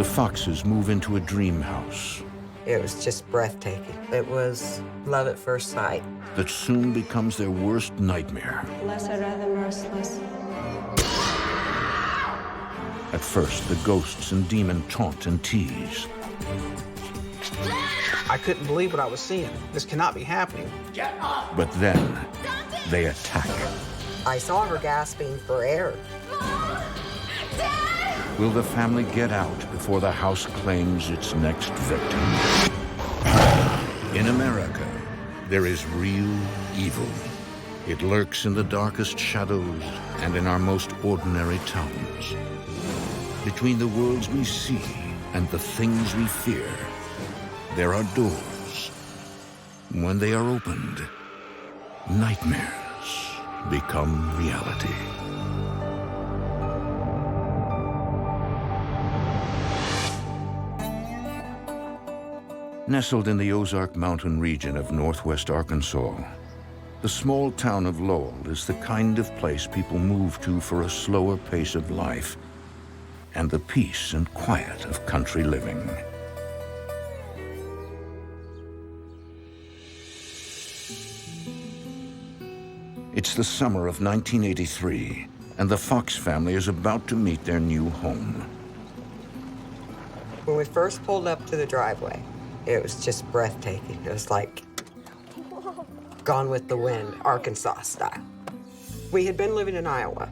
The Foxes move into a dream house It was just breathtaking. It was love at first sight. that soon becomes their worst nightmare. Lesser rather merciless. At first, the ghosts and demon taunt and tease. I couldn't believe what I was seeing. This cannot be happening. But then, they attack. I saw her gasping for air. Will the family get out before the house claims its next victim? In America, there is real evil. It lurks in the darkest shadows and in our most ordinary towns. Between the worlds we see and the things we fear, there are doors. When they are opened, nightmares become reality. Nestled in the Ozark Mountain region of northwest Arkansas, the small town of Lowell is the kind of place people move to for a slower pace of life and the peace and quiet of country living. It's the summer of 1983, and the Fox family is about to meet their new home. When we first pulled up to the driveway, it was just breathtaking. It was like Gone with the Wind, Arkansas style. We had been living in Iowa,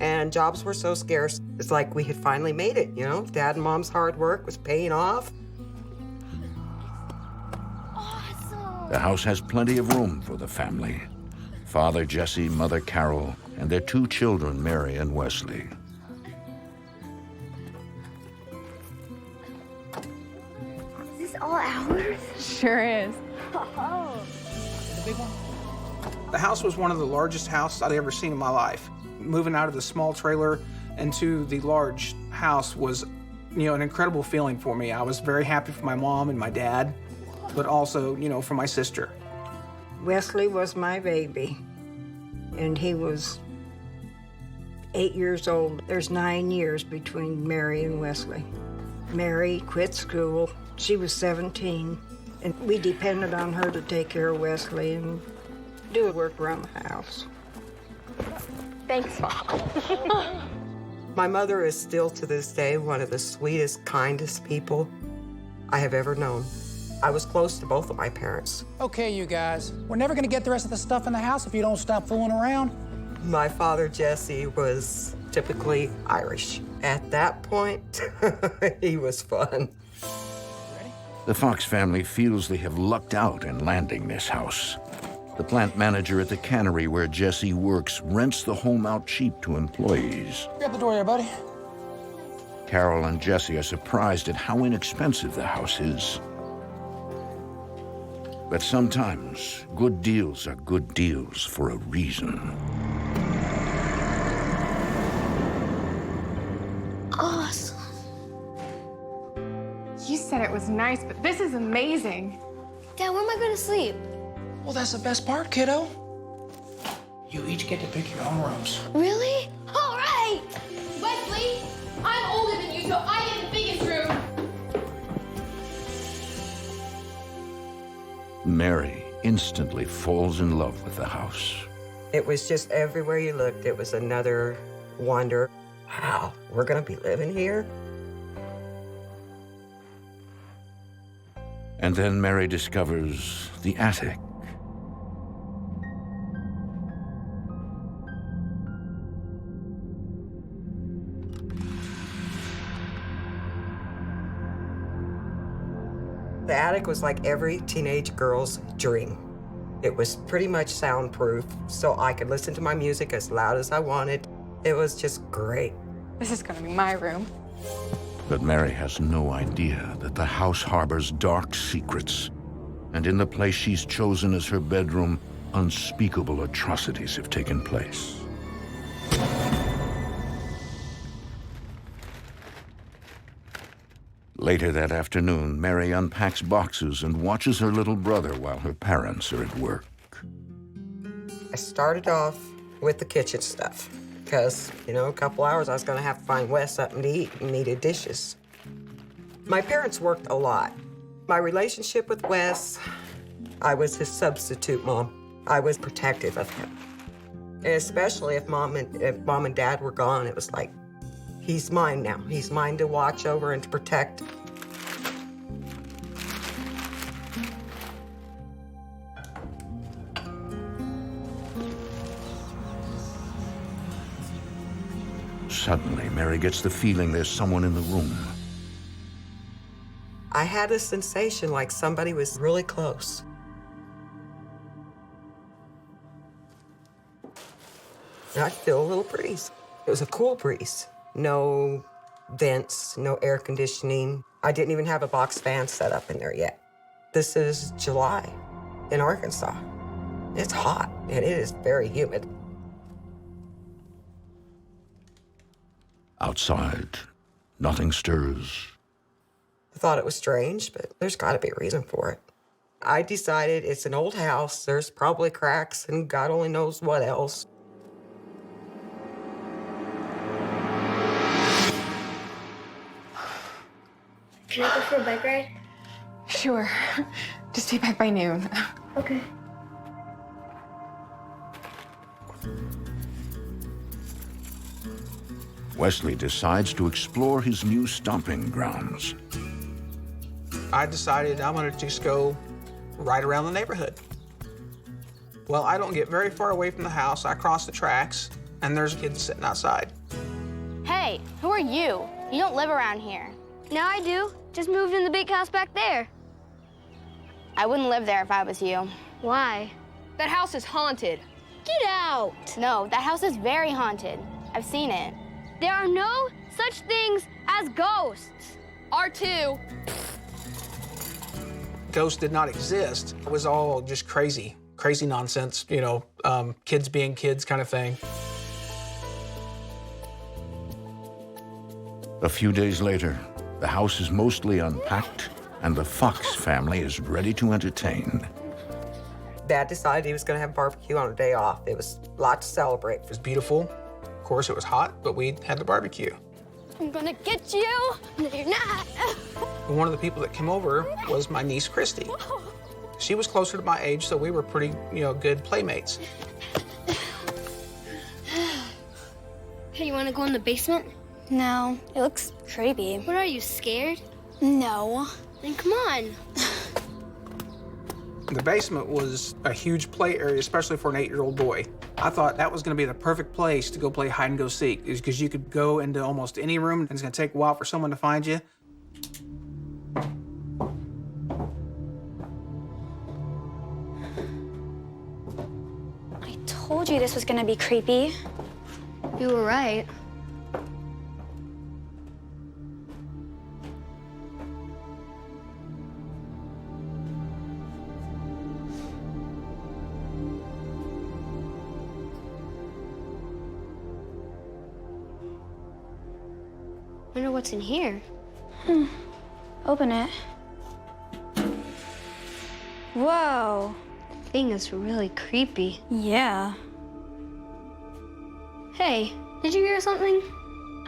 and jobs were so scarce. It's like we had finally made it, you know? Dad and Mom's hard work was paying off. Awesome. The house has plenty of room for the family. Father Jesse, Mother Carol, and their two children, Mary and Wesley. Is this all ours? Sure is. Oh. The house was one of the largest houses I'd ever seen in my life. Moving out of the small trailer into the large house was, you know, an incredible feeling for me. I was very happy for my mom and my dad, but also, you know, for my sister. Wesley was my baby, and he was 8 years old. There's 9 years between Mary and Wesley. Mary quit school. She was 17, and we depended on her to take care of Wesley and do work around the house. Thanks, Mom. My mother is still to this day one of the sweetest, kindest people I have ever known. I was close to both of my parents. Okay, you guys, we're never gonna get the rest of the stuff in the house if you don't stop fooling around. My father, Jesse, was typically Irish. At that point, he was fun. The Fox family feels they have lucked out in landing this house. The plant manager at the cannery where Jesse works rents the home out cheap to employees. Grab the door here, buddy. Carol and Jesse are surprised at how inexpensive the house is. But sometimes, good deals are good deals for a reason. Awesome. You said it was nice, but this is amazing. Dad, where am I going to sleep? Well, that's the best part, kiddo. You each get to pick your own rooms. Really? All right. Wesley, I'm older than you, so I get the biggest room. Mary instantly falls in love with the house. It was just everywhere you looked, it was another wonder. Wow, we're gonna be living here? And then Mary discovers the attic. The attic was like every teenage girl's dream. It was pretty much soundproof, so I could listen to my music as loud as I wanted. It was just great. This is gonna be my room. But Mary has no idea that the house harbors dark secrets. And in the place she's chosen as her bedroom, unspeakable atrocities have taken place. Later that afternoon, Mary unpacks boxes and watches her little brother while her parents are at work. I started off with the kitchen stuff because, you know, a couple hours I was gonna have to find Wes something to eat and needed dishes. My parents worked a lot. My relationship with Wes, I was his substitute mom. I was protective of him. And especially if mom and dad were gone, it was like, he's mine now. He's mine to watch over and to protect. Suddenly, Mary gets the feeling there's someone in the room. I had a sensation like somebody was really close. And I could feel a little breeze. It was a cool breeze. No vents, no air conditioning. I didn't even have a box fan set up in there yet. This is July in Arkansas. It's hot and it is very humid. Outside, nothing stirs. I thought it was strange, but there's got to be a reason for it. I decided it's an old house. There's probably cracks and God only knows what else. Can I go for a bike ride? Sure. Just be back by noon. Okay. Wesley decides to explore his new stomping grounds. I decided I'm gonna just go right around the neighborhood. Well, I don't get very far away from the house. I cross the tracks, and there's kids sitting outside. Hey, who are you? You don't live around here. Now I do. Just moved in the big house back there. I wouldn't live there if I was you. Why? That house is haunted. Get out! No, that house is very haunted. I've seen it. There are no such things as ghosts. R2. Ghosts did not exist. It was all just crazy nonsense, you know, kids being kids kind of thing. A few days later, the house is mostly unpacked, and the Fox family is ready to entertain. Dad decided he was going to have barbecue on a day off. It was a lot to celebrate. It was beautiful. Of course, it was hot, but we had the barbecue. I'm gonna get you. No, you're not. One of the people that came over was my niece, Christy. She was closer to my age, so we were pretty, good playmates. Hey, you wanna go in the basement? No, it looks creepy. What are you, scared? No. Then come on. The basement was a huge play area, especially for an 8-year-old boy. I thought that was going to be the perfect place to go play hide and go seek, because you could go into almost any room, and it's going to take a while for someone to find you. I told you this was gonna be creepy. You were right. Wonder what's in here. Open it. Whoa. The thing is really creepy. Yeah. Hey, did you hear something?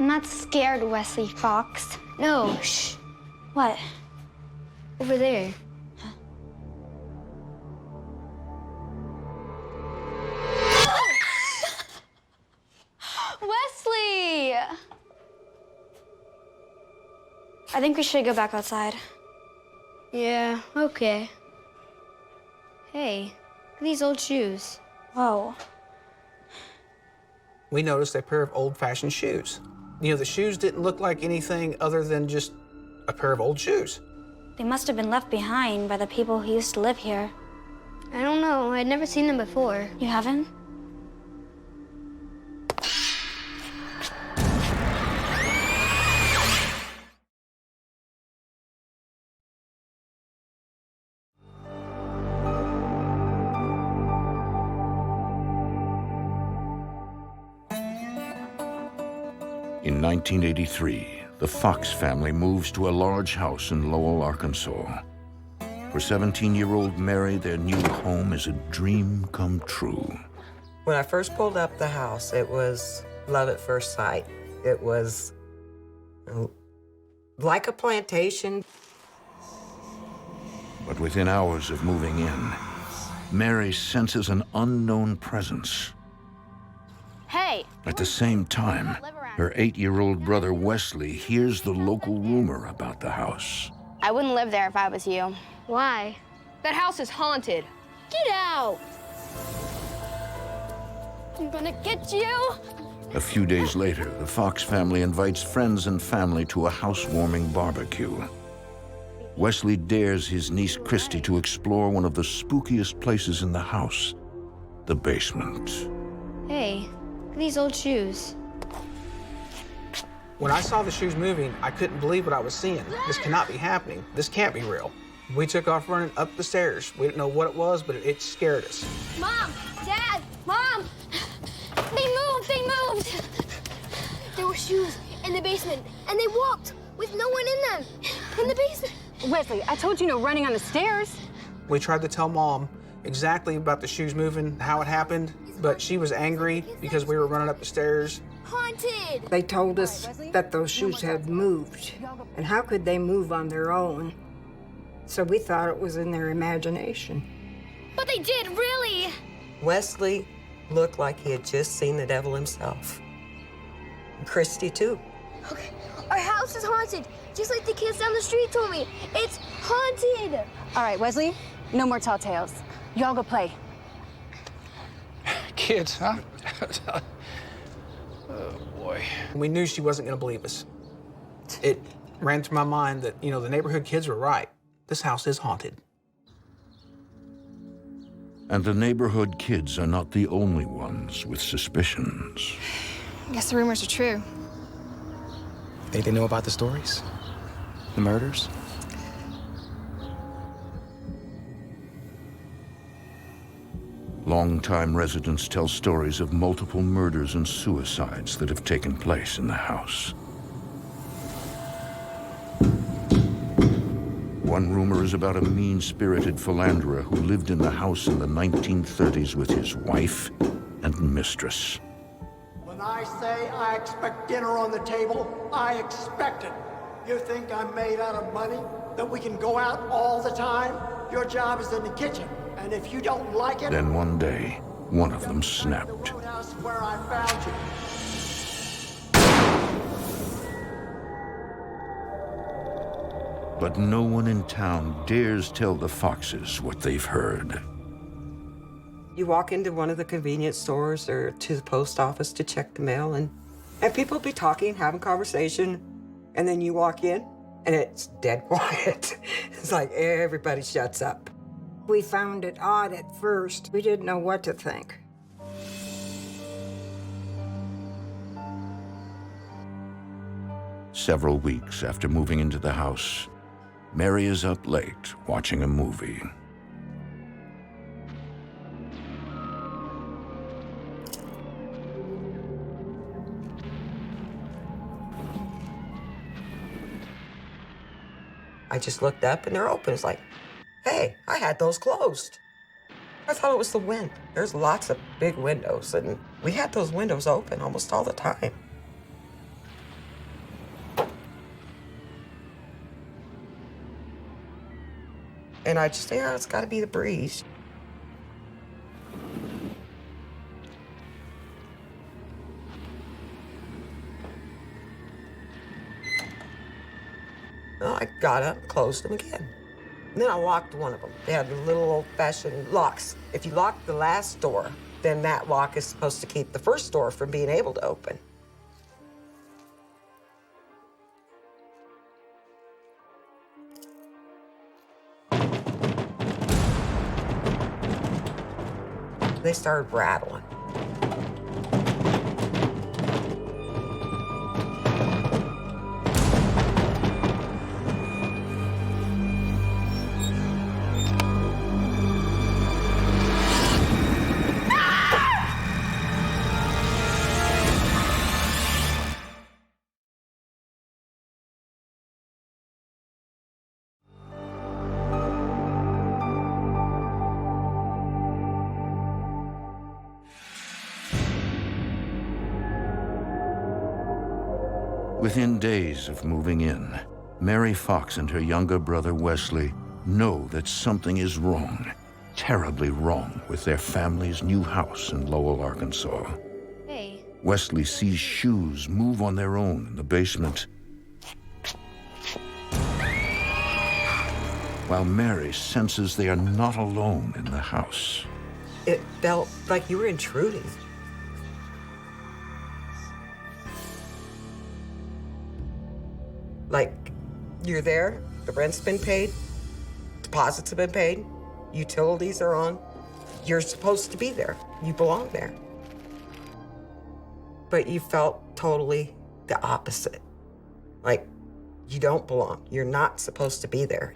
I'm not scared, Wesley Fox. No, shh. What? Over there. Wesley! I think we should go back outside. Yeah, okay. Hey, look at these old shoes. Whoa. We noticed a pair of old-fashioned shoes. The shoes didn't look like anything other than just a pair of old shoes. They must have been left behind by the people who used to live here. I don't know, I'd never seen them before. You haven't? In 1983, the Fox family moves to a large house in Lowell, Arkansas. For 17-year-old Mary, their new home is a dream come true. When I first pulled up the house, it was love at first sight. It was like a plantation. But within hours of moving in, Mary senses an unknown presence. Hey, At the same time, her 8-year-old brother Wesley hears the local rumor about the house. I wouldn't live there if I was you. why? That house is haunted. Get out! I'm gonna get you! A few days later, the Fox family invites friends and family to a housewarming barbecue. Wesley dares his niece Christy to explore one of the spookiest places in the house, the basement. Hey, look at these old shoes. When I saw the shoes moving, I couldn't believe what I was seeing. This cannot be happening. This can't be real. We took off running up the stairs. We didn't know what it was, but it scared us. Mom! Dad! Mom! They moved! They moved! There were shoes in the basement, and they walked with no one in them. In the basement. Wesley, I told you no running on the stairs. We tried to tell Mom exactly about the shoes moving, how it happened, but she was angry because we were running up the stairs. Haunted! They told us that those shoes had moved. And how could they move on their own? So we thought it was in their imagination. But they did, really! Wesley looked like he had just seen the devil himself. Christy, too. Okay, our house is haunted, just like the kids down the street told me. It's haunted! All right, Wesley, no more tall tales. Y'all go play. Kids, huh? Oh, boy. We knew she wasn't going to believe us. It ran through my mind that, you know, the neighborhood kids were right. This house is haunted. And the neighborhood kids are not the only ones with suspicions. I guess the rumors are true. Think they know about the stories? The murders? Longtime residents tell stories of multiple murders and suicides that have taken place in the house. One rumor is about a mean-spirited philanderer who lived in the house in the 1930s with his wife and mistress. When I say I expect dinner on the table, I expect it. You think I'm made out of money? That we can go out all the time? Your job is in the kitchen, and if you don't like it... Then one day, one of them snapped. The roadhouse where I found you. But no one in town dares tell the Foxes what they've heard. You walk into one of the convenience stores or to the post office to check the mail, and people be talking, having conversation, and then you walk in, and it's dead quiet. It's like everybody shuts up. We found it odd at first. We didn't know what to think. Several weeks after moving into the house, Mary is up late watching a movie. I just looked up and they're open. It's like, hey, I had those closed. I thought it was the wind. There's lots of big windows, and we had those windows open almost all the time. And I just think, oh, it's got to be the breeze. Well, I got up, closed them again. And then I locked one of them. They had the little old-fashioned locks. If you lock the last door, then that lock is supposed to keep the first door from being able to open. They started rattling. Within days of moving in, Mary Fox and her younger brother Wesley know that something is wrong, terribly wrong, with their family's new house in Lowell, Arkansas. Hey. Wesley sees shoes move on their own in the basement, while Mary senses they are not alone in the house. It felt like you were intruding. Like, you're there, the rent's been paid, deposits have been paid, utilities are on. You're supposed to be there. You belong there. But you felt totally the opposite. Like, you don't belong. You're not supposed to be there.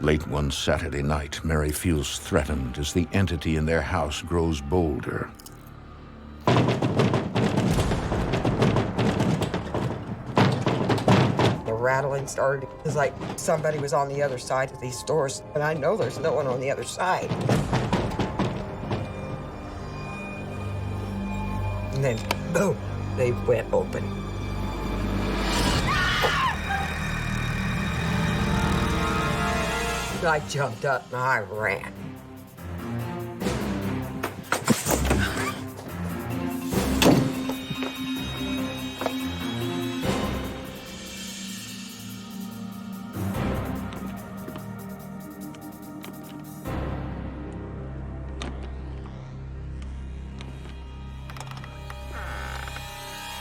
Late one Saturday night, Mary feels threatened as the entity in their house grows bolder. The rattling started. It was like somebody was on the other side of these doors, and I know there's no one on the other side. And then, boom, they went open. I jumped up and I ran.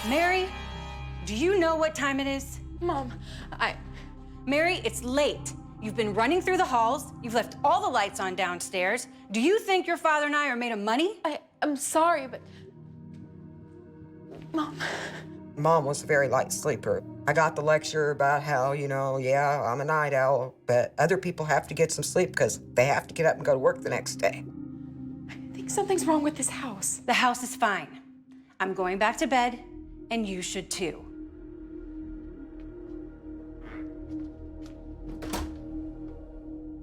Mary, do you know what time it is? Mom, Mary, it's late. You've been running through the halls. You've left all the lights on downstairs. Do you think your father and I are made of money? I'm sorry, but... Mom. Mom was a very light sleeper. I got the lecture about how, yeah, I'm a night owl, but other people have to get some sleep because they have to get up and go to work the next day. I think something's wrong with this house. The house is fine. I'm going back to bed, and you should too.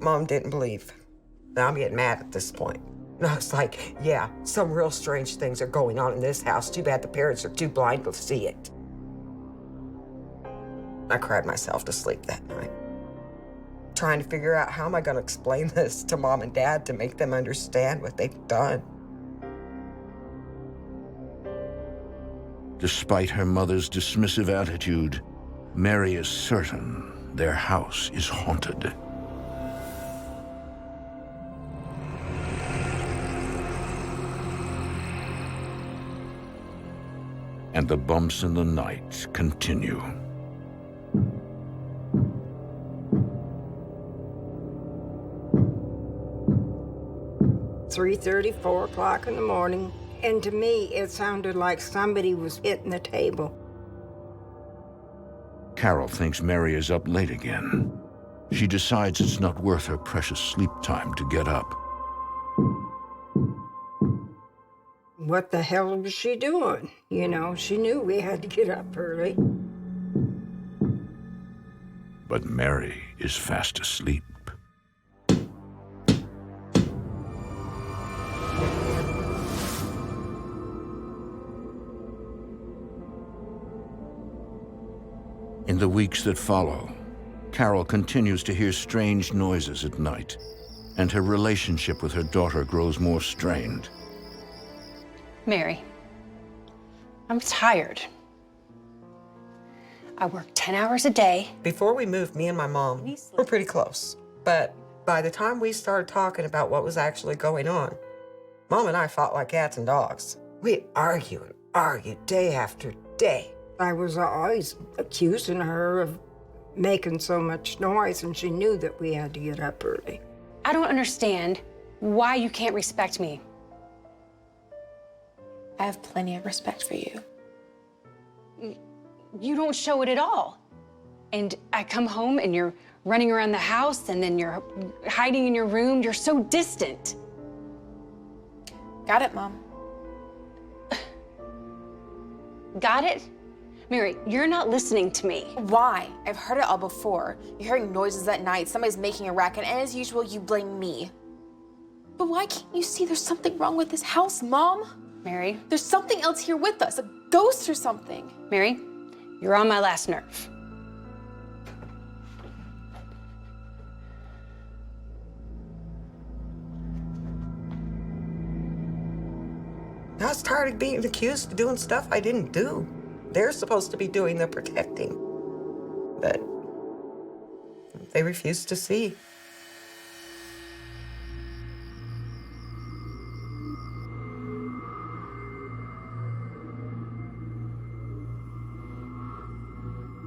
Mom didn't believe. Now I'm getting mad at this point. And I was like, yeah, some real strange things are going on in this house. Too bad the parents are too blind to see it. I cried myself to sleep that night, trying to figure out how am I going to explain this to Mom and Dad to make them understand what they've done. Despite her mother's dismissive attitude, Mary is certain their house is haunted. And the bumps in the night continue. 3:30, 4 o'clock in the morning, and to me, it sounded like somebody was hitting the table. Carol thinks Mary is up late again. She decides it's not worth her precious sleep time to get up. What the hell was she doing? She knew we had to get up early. But Mary is fast asleep. In the weeks that follow, Carol continues to hear strange noises at night, and her relationship with her daughter grows more strained. Mary, I'm tired. I work 10 hours a day. Before we moved, me and my mom were pretty close. But by the time we started talking about what was actually going on, Mom and I fought like cats and dogs. We'd argue and argue day after day. I was always accusing her of making so much noise, and she knew that we had to get up early. I don't understand why you can't respect me. I have plenty of respect for you. You don't show it at all. And I come home and you're running around the house and then you're hiding in your room. You're so distant. Got it, Mom. Got it? Mary, you're not listening to me. Why? I've heard it all before. You're hearing noises at night, somebody's making a racket, and as usual, you blame me. But why can't you see there's something wrong with this house, Mom? Mary? There's something else here with us, a ghost or something. Mary, you're on my last nerve. I was tired of being accused of doing stuff I didn't do. They're supposed to be doing the protecting, but they refused to see.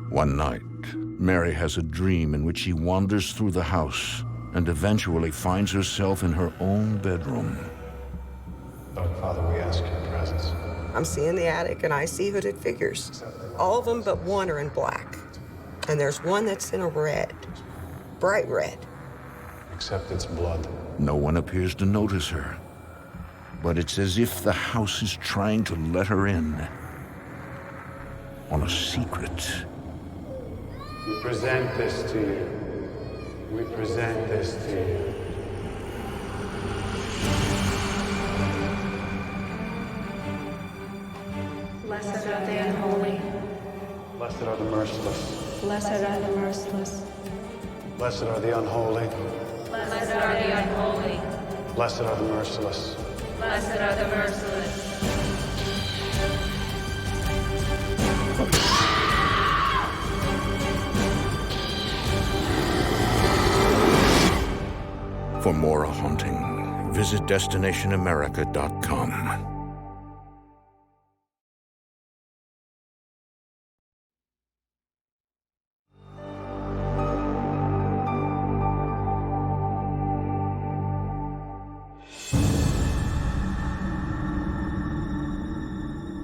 One night, Mary has a dream in which she wanders through the house and eventually finds herself in her own bedroom. Father, we ask your presence. I'm seeing the attic and I see hooded figures. All of them but one are in black. And there's one that's in a red, bright red. Except it's blood. No one appears to notice her, but it's as if the house is trying to let her in on a secret. We present this to you. We present this to you. Blessed are the unholy. Blessed are the merciless. Blessed are the merciless. Blessed are the unholy. Blessed are the unholy. Blessed are the merciless. Blessed are the merciless. For more haunting, visit destinationamerica.com.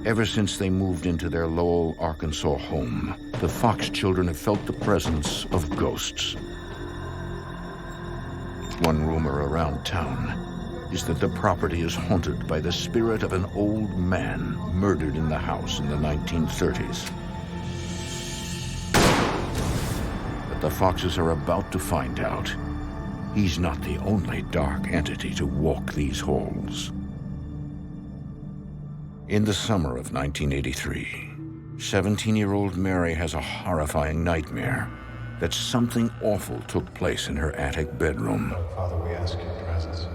Ever since they moved into their Lowell, Arkansas home, the Fox children have felt the presence of ghosts. One rumor around town is that the property is haunted by the spirit of an old man murdered in the house in the 1930s. But the Foxes are about to find out he's not the only dark entity to walk these halls. In the summer of 1983, 17-year-old Mary has a horrifying nightmare that something awful took place in her attic bedroom. Father, we ask your presence.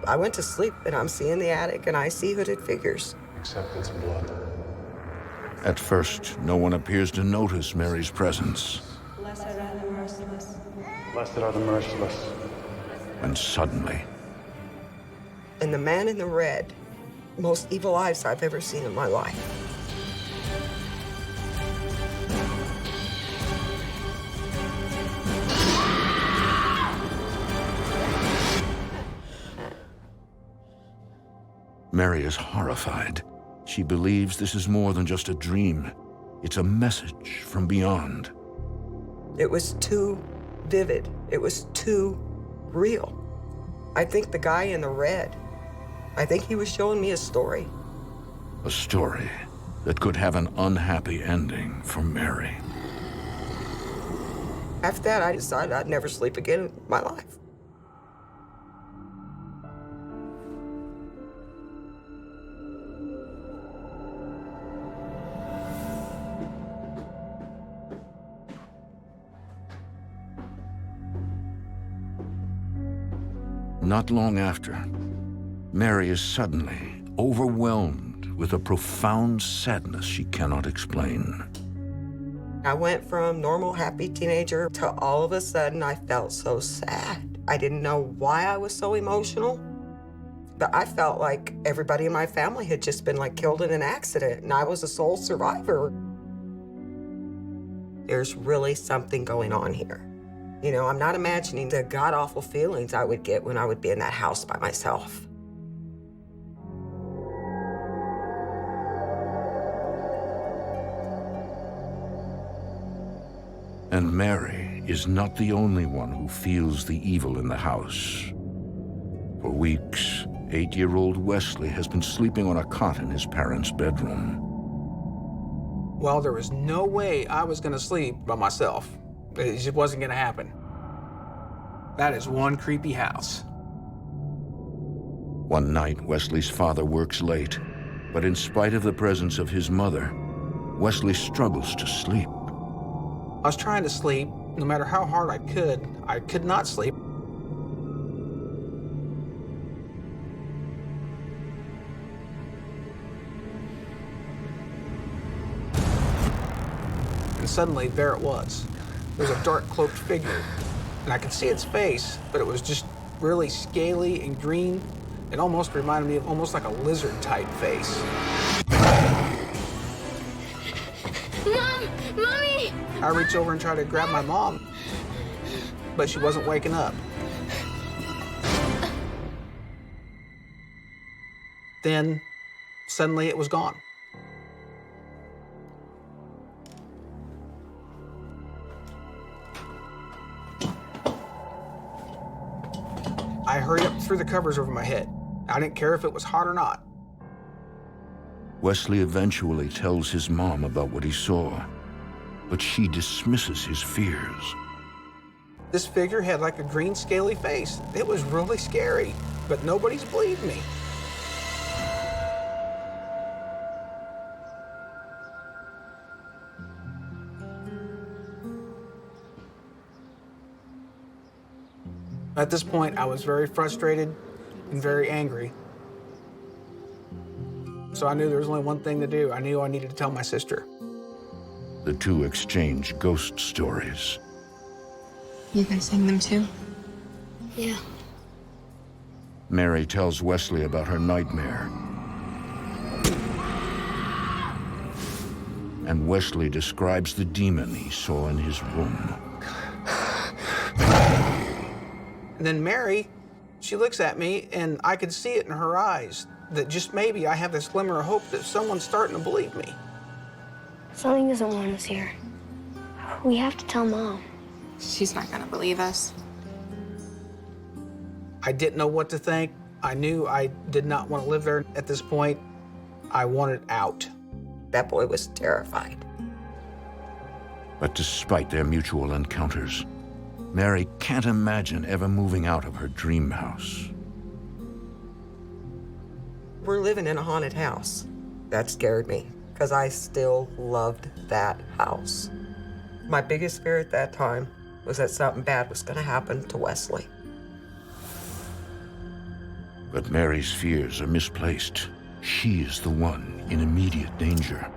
I went to sleep and I'm seeing the attic and I see hooded figures. Except it's blood. At first, no one appears to notice Mary's presence. Blessed are the merciless. Blessed are the merciless. And suddenly, And the man in the red, most evil eyes I've ever seen in my life. Mary is horrified. She believes this is more than just a dream. It's a message from beyond. It was too vivid. It was too real. I think the guy in the red, I think he was showing me a story. A story that could have an unhappy ending for Mary. After that, I decided I'd never sleep again in my life. Not long after, Mary is suddenly overwhelmed with a profound sadness she cannot explain. I went from normal, happy teenager to all of a sudden I felt so sad. I didn't know why I was so emotional, but I felt like everybody in my family had just been killed in an accident and I was a sole survivor. There's really something going on here. You know, I'm not imagining the god-awful feelings I would get when I would be in that house by myself. And Mary is not the only one who feels the evil in the house. For weeks, 8-year-old Wesley has been sleeping on a cot in his parents' bedroom. Well, there was no way I was gonna sleep by myself. It just wasn't gonna happen. That is one creepy house. One night, Wesley's father works late, But in spite of the presence of his mother, Wesley struggles to sleep. I was trying to sleep. No matter how hard I could not sleep. And suddenly, there it was. There was a dark cloaked figure, and I could see its face, but it was just really scaly and green. It almost reminded me of almost like a lizard-type face. Mom! Mommy! I reached over and tried to grab my mom, but she wasn't waking up. Then, suddenly it was gone. I hurried up through the covers over my head. I didn't care if it was hot or not. Wesley eventually tells his mom about what he saw, but she dismisses his fears. This figure had like a green scaly face. It was really scary, but nobody's believed me. At this point, I was very frustrated and very angry. So I knew there was only one thing to do. I knew I needed to tell my sister. The two exchange ghost stories. You been seeing them too? Yeah. Mary tells Wesley about her nightmare. And Wesley describes the demon he saw in his room. And then Mary, she looks at me, and I could see it in her eyes that just maybe I have this glimmer of hope that someone's starting to believe me. Something doesn't want us here. We have to tell Mom. She's not gonna believe us. I didn't know what to think. I knew I did not want to live there at this point. I wanted out. That boy was terrified. But despite their mutual encounters, Mary can't imagine ever moving out of her dream house. We're living in a haunted house. That scared me, because I still loved that house. My biggest fear at that time was that something bad was going to happen to Wesley. But Mary's fears are misplaced. She is the one in immediate danger.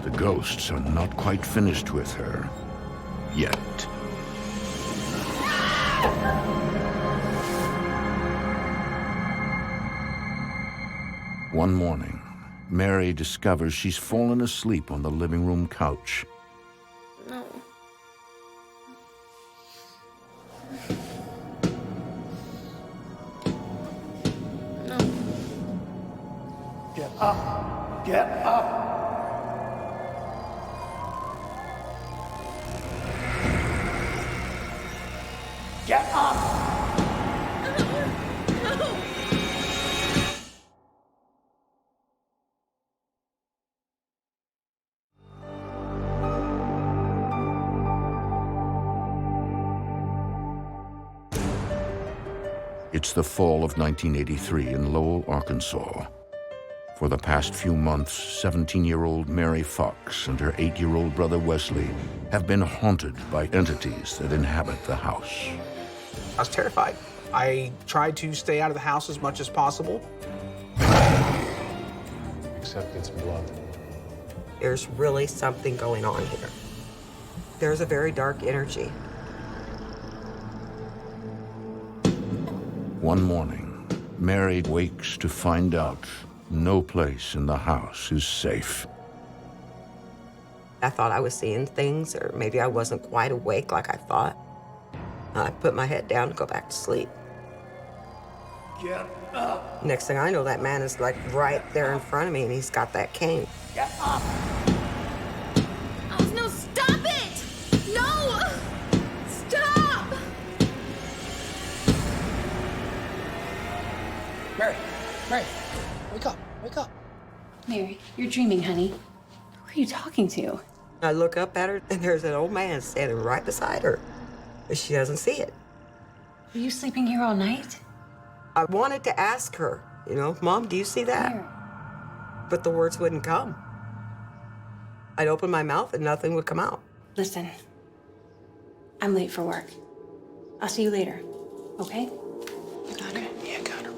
The ghosts are not quite finished with her yet. One morning, Mary discovers she's fallen asleep on the living room couch. No. No. Get up! Get up! Get up! It's the fall of 1983 in Lowell, Arkansas. For the past few months, 17-year-old Mary Fox and her 8-year-old brother Wesley have been haunted by entities that inhabit the house. I was terrified. I tried to stay out of the house as much as possible. Except it's blood. There's really something going on here. There's a very dark energy. One morning, Mary wakes to find out no place in the house is safe. I thought I was seeing things, or maybe I wasn't quite awake like I thought. I put my head down to go back to sleep. Get up! Next thing I know, that man is like right there in front of me, and he's got that cane. Get up! Oh, no, stop it! No! Stop! Mary, Mary, wake up, wake up. Mary, you're dreaming, honey. Who are you talking to? I look up at her, and there's an old man standing right beside her, but she doesn't see it. Were you sleeping here all night? I wanted to ask her, you know, Mom, do you see that? Mary. but the words wouldn't come. I'd open my mouth and nothing would come out. Listen, I'm late for work. I'll see you later, okay? You got it? Yeah, got her.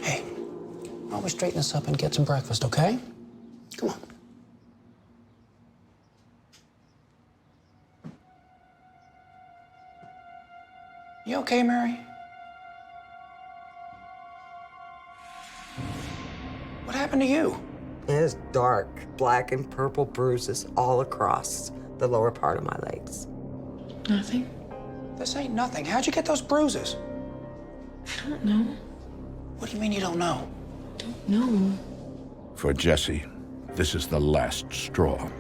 Hey, why don't we straighten this up and get some breakfast, okay? Come on. You okay, Mary? What happened to you? It is dark, black and purple bruises all across the lower part of my legs. Nothing. This ain't nothing. How'd you get those bruises? I don't know. What do you mean you don't know? Don't know. For Jesse, this is the last straw.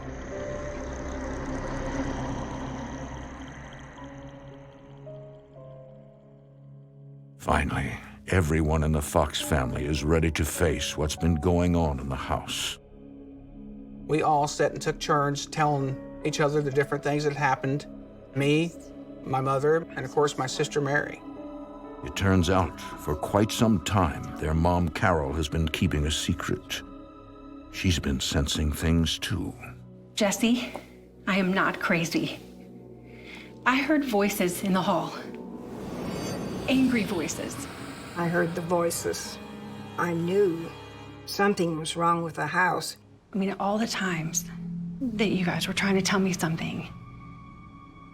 Finally, everyone in the Fox family is ready to face what's been going on in the house. We all sat and took turns telling each other the different things that happened. Me, my mother, and of course my sister Mary. It turns out, for quite some time, their mom Carol has been keeping a secret. She's been sensing things too. Jesse, I am not crazy. I heard voices in the hall. Angry voices. I heard the voices. I knew something was wrong with the house. I mean, all the times that you guys were trying to tell me something.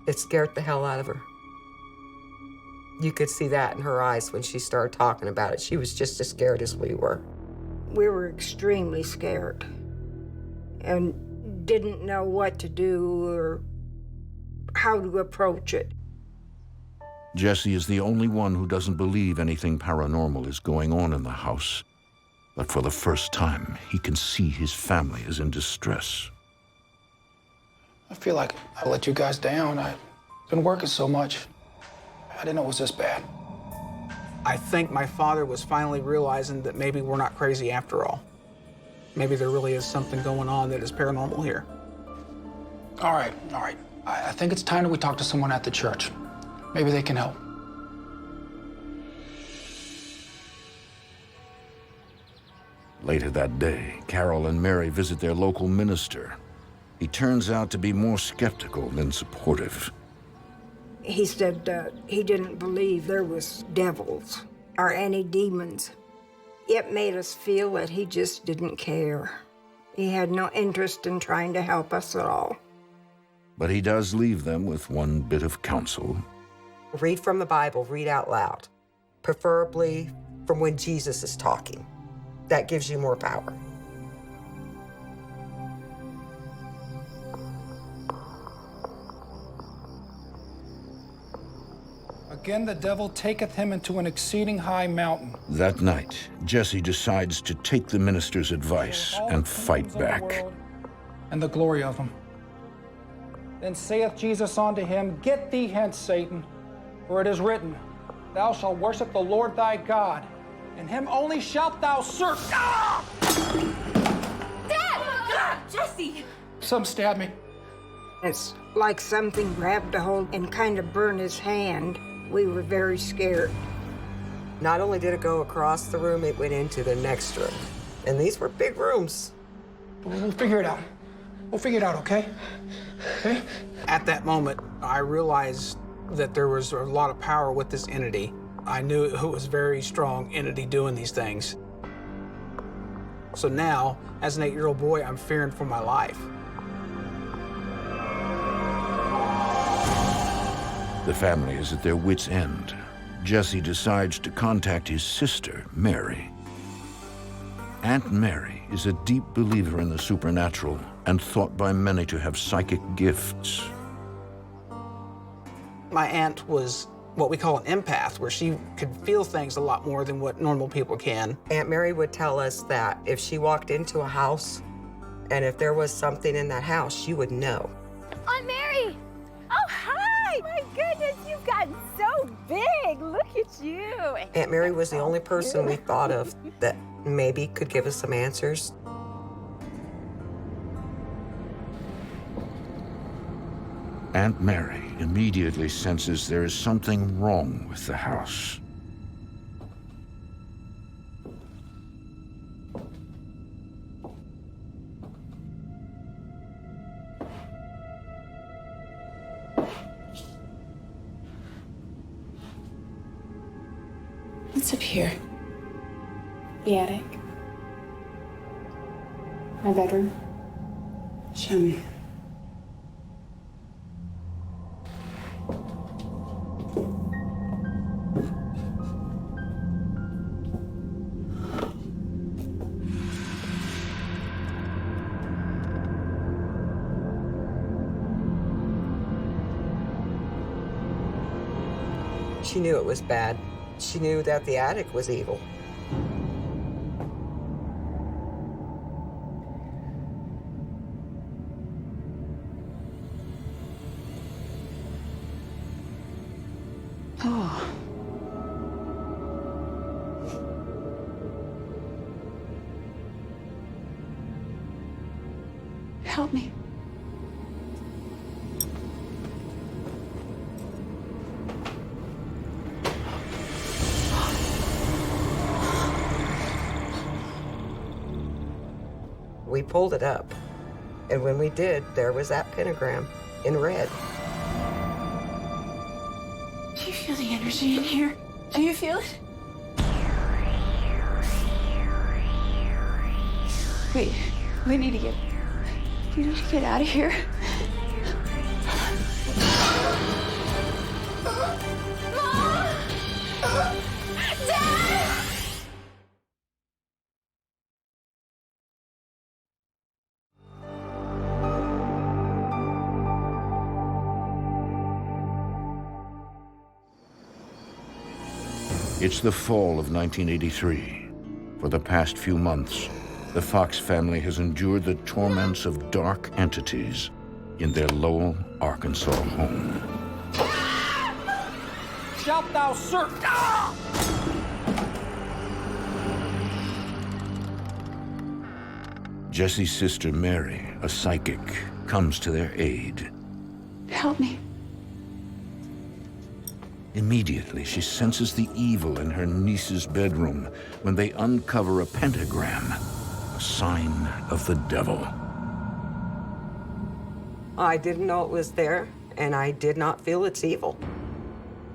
It scared the hell out of her. You could see that in her eyes when she started talking about it. She was just as scared as we were. We were extremely scared and didn't know what to do or how to approach it. Jesse is the only one who doesn't believe anything paranormal is going on in the house. But for the first time, he can see his family is in distress. I feel like I let you guys down. I've been working so much. I didn't know it was this bad. I think my father was finally realizing that maybe we're not crazy after all. Maybe there really is something going on that is paranormal here. All right. I think it's time that we talk to someone at the church. Maybe they can help. Later that day, Carol and Mary visit their local minister. He turns out to be more skeptical than supportive. He said he didn't believe there was devils or any demons. It made us feel that he just didn't care. He had no interest in trying to help us at all. But he does leave them with one bit of counsel. Read from the Bible, read out loud, preferably from when Jesus is talking. That gives you more power. Again, the devil taketh him into an exceeding high mountain. That night, Jesse decides to take the minister's advice and fight back. And the glory of him. Then saith Jesus unto him, Get thee hence, Satan, for it is written, Thou shalt worship the Lord thy God, and him only shalt thou serve. Ah! Dad! God, Jesse! Some stabbed me. It's like something grabbed a hold and kind of burned his hand. We were very scared. Not only did it go across the room, it went into the next room. And these were big rooms. We'll figure it out. We'll figure it out, okay? Okay? At that moment, I realized that there was a lot of power with this entity. I knew it was a very strong entity doing these things. So now, as an 8-year-old boy, I'm fearing for my life. The family is at their wits' end. Jesse decides to contact his sister, Mary. Aunt Mary is a deep believer in the supernatural and thought by many to have psychic gifts. My aunt was what we call an empath, where she could feel things a lot more than what normal people can. Aunt Mary would tell us that if she walked into a house and if there was something in that house, she would know. Aunt Mary! Oh, hi! My goodness, you've gotten so big. Look at you. Aunt Mary was the only person we thought of that maybe could give us some answers. Aunt Mary immediately senses there is something wrong with the house. What's up here? The attic. My bedroom. Show me. She knew it was bad. She knew that the attic was evil. Oh. Help me. We pulled it up, and when we did, there was that pentagram in red. Do you feel the energy in here? Do you feel it? Wait, we need to get out of here. Mom! Dad! It's the fall of 1983. For the past few months, the Fox family has endured the torments of dark entities in their Lowell, Arkansas home. Shalt thou search? Jesse's sister Mary, a psychic, comes to their aid. Help me. Immediately, she senses the evil in her niece's bedroom when they uncover a pentagram, a sign of the devil. I didn't know it was there, and I did not feel it's evil.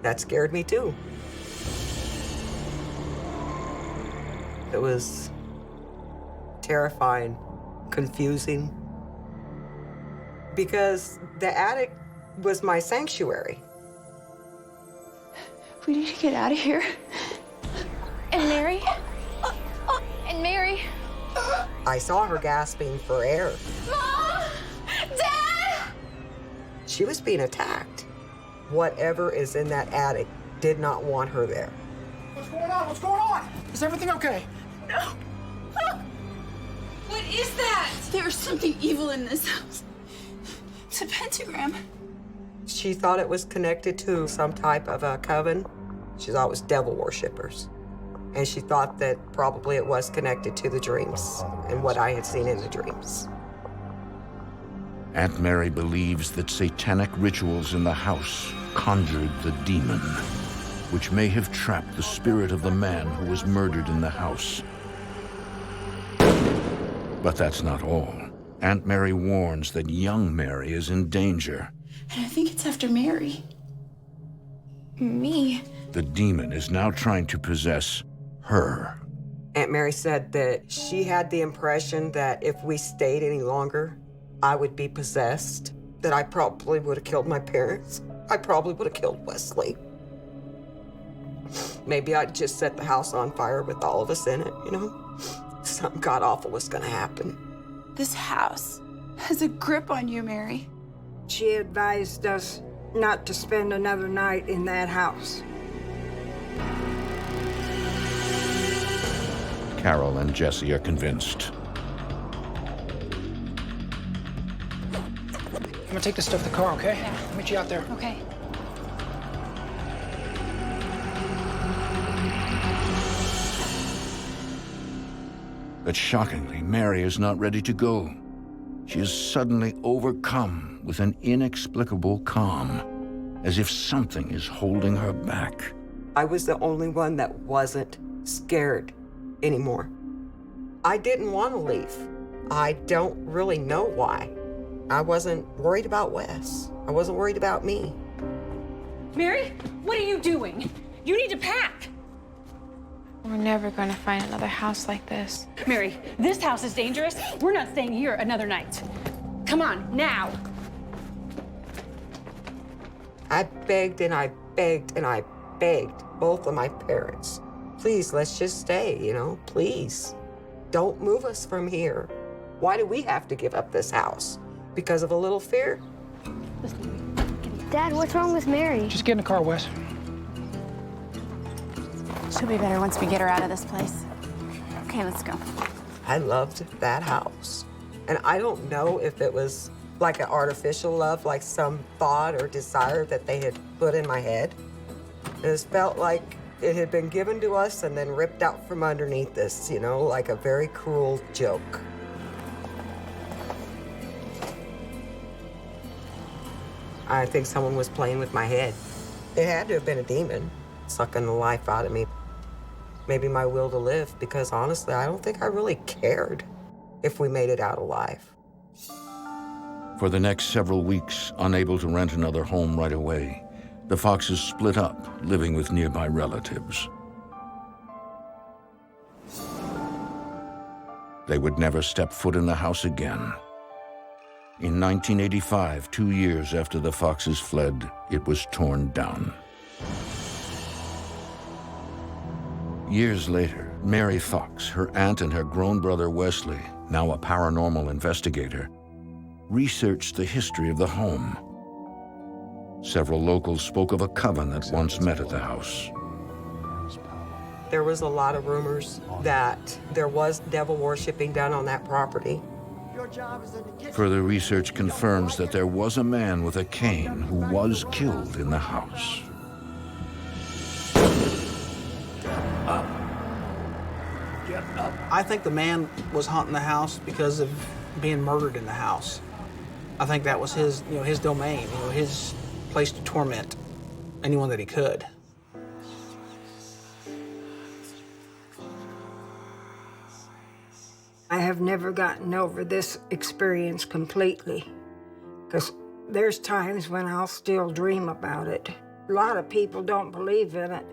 That scared me too. It was terrifying, confusing, because the attic was my sanctuary. We need to get out of here. And Mary? And Mary? I saw her gasping for air. Mom! Dad! She was being attacked. Whatever is in that attic did not want her there. What's going on? What's going on? Is everything okay? No. What is that? There's something evil in this house. It's a pentagram. She thought it was connected to some type of a coven. She thought it was devil worshippers. And she thought that probably it was connected to the dreams and what I had seen in the dreams. Aunt Mary believes that satanic rituals in the house conjured the demon, which may have trapped the spirit of the man who was murdered in the house. But that's not all. Aunt Mary warns that young Mary is in danger. And I think it's after Mary. Me? The demon is now trying to possess her. Aunt Mary said that she had the impression that if we stayed any longer, I would be possessed, that I probably would have killed my parents. I probably would have killed Wesley. Maybe I'd just set the house on fire with all of us in it, you know? Something god-awful was gonna happen. This house has a grip on you, Mary. She advised us not to spend another night in that house. Carol and Jesse are convinced. I'm gonna take this stuff to the car, okay? Yeah. I'll meet you out there. Okay. But shockingly, Mary is not ready to go. She is suddenly overcome with an inexplicable calm, as if something is holding her back. I was the only one that wasn't scared anymore. I didn't want to leave. I don't really know why. I wasn't worried about Wes. I wasn't worried about me. Mary, what are you doing? You need to pack. We're never gonna find another house like this. Mary, this house is dangerous. We're not staying here another night. Come on, now. I begged and I begged and I begged both of my parents. Please, let's just stay, you know, please. Don't move us from here. Why do we have to give up this house? Because of a little fear? Dad, what's wrong with Mary? Just get in the car, Wes. She'll be better once we get her out of this place. Okay, let's go. I loved that house. And I don't know if it was like an artificial love, like some thought or desire that they had put in my head. It just felt like it had been given to us and then ripped out from underneath us, you know, like a very cruel joke. I think someone was playing with my head. It had to have been a demon sucking the life out of me. Maybe my will to live, because honestly, I don't think I really cared if we made it out alive. For the next several weeks, unable to rent another home right away, the Foxes split up, living with nearby relatives. They would never step foot in the house again. In 1985, 2 years after the Foxes fled, it was torn down. Years later, Mary Fox, her aunt, and her grown brother Wesley, now a paranormal investigator, researched the history of the home. Several locals spoke of a coven that once met at the house. There was a lot of rumors that there was devil worshiping done on that property. Further research confirms that there was a man with a cane who was killed in the house. I think the man was haunting the house because of being murdered in the house. I think that was his, his domain, his place to torment anyone that he could. I have never gotten over this experience completely, because there's times when I'll still dream about it. A lot of people don't believe in it.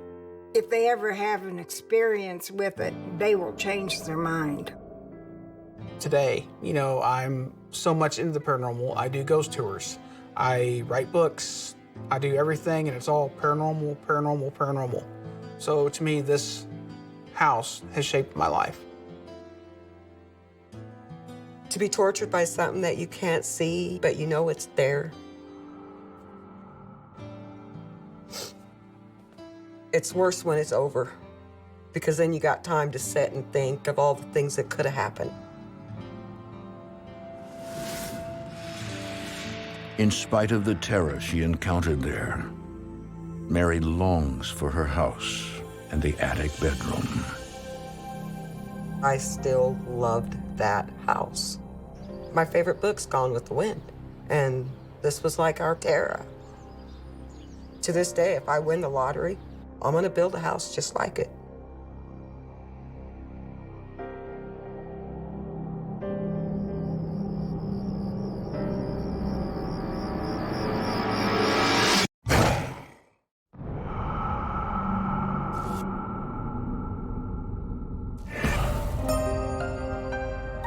If they ever have an experience with it, they will change their mind. Today, I'm so much into the paranormal. I do ghost tours. I write books. I do everything, and it's all paranormal, paranormal, paranormal. So to me, this house has shaped my life. To be tortured by something that you can't see, but you know it's there. It's worse when it's over, because then you got time to sit and think of all the things that could have happened. In spite of the terror she encountered there, Mary longs for her house and the attic bedroom. I still loved that house. My favorite book's Gone with the Wind, and this was like our Terra. To this day, if I win the lottery, I'm gonna build a house just like it.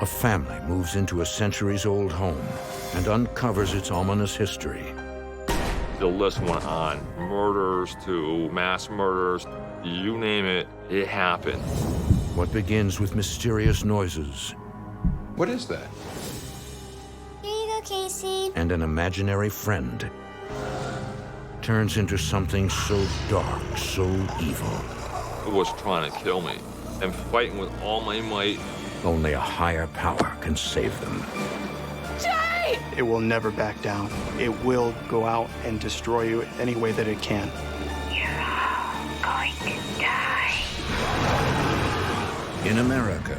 A family moves into a centuries-old home and uncovers its ominous history. The list went on. Murders to mass murders, you name it, it happened. What begins with mysterious noises. What is that? Here you go, Casey. And an imaginary friend turns into something so dark, so evil. It was trying to kill me. I'm fighting with all my might. Only a higher power can save them. Jay! It will never back down. It will go out and destroy you any way that it can. You're all going to die. In America,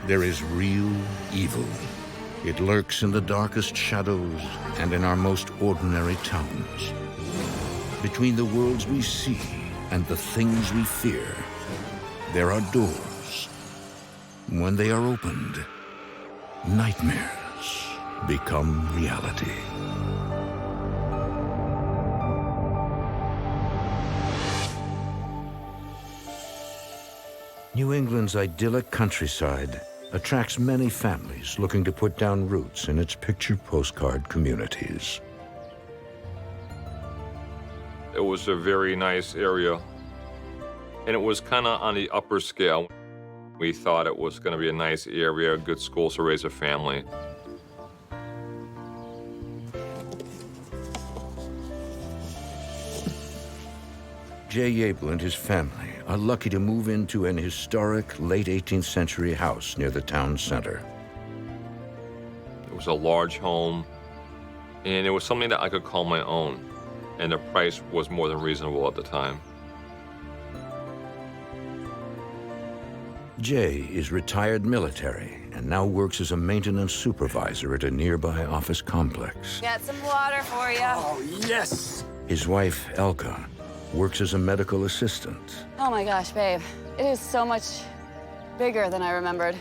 there is real evil. It lurks in the darkest shadows and in our most ordinary towns. Between the worlds we see and the things we fear, there are doors. When they are opened, nightmares become reality. New England's idyllic countryside attracts many families looking to put down roots in its picture postcard communities. It was a very nice area, and it was kind of on the upper scale. We thought it was going to be a nice area, good schools to raise a family. Jay Yable and his family are lucky to move into an historic late 18th century house near the town center. It was a large home, and it was something that I could call my own, and the price was more than reasonable at the time. Jay is retired military and now works as a maintenance supervisor at a nearby office complex. Got some water for you. Oh, yes. His wife, Elka, works as a medical assistant. Oh my gosh, babe. It is so much bigger than I remembered.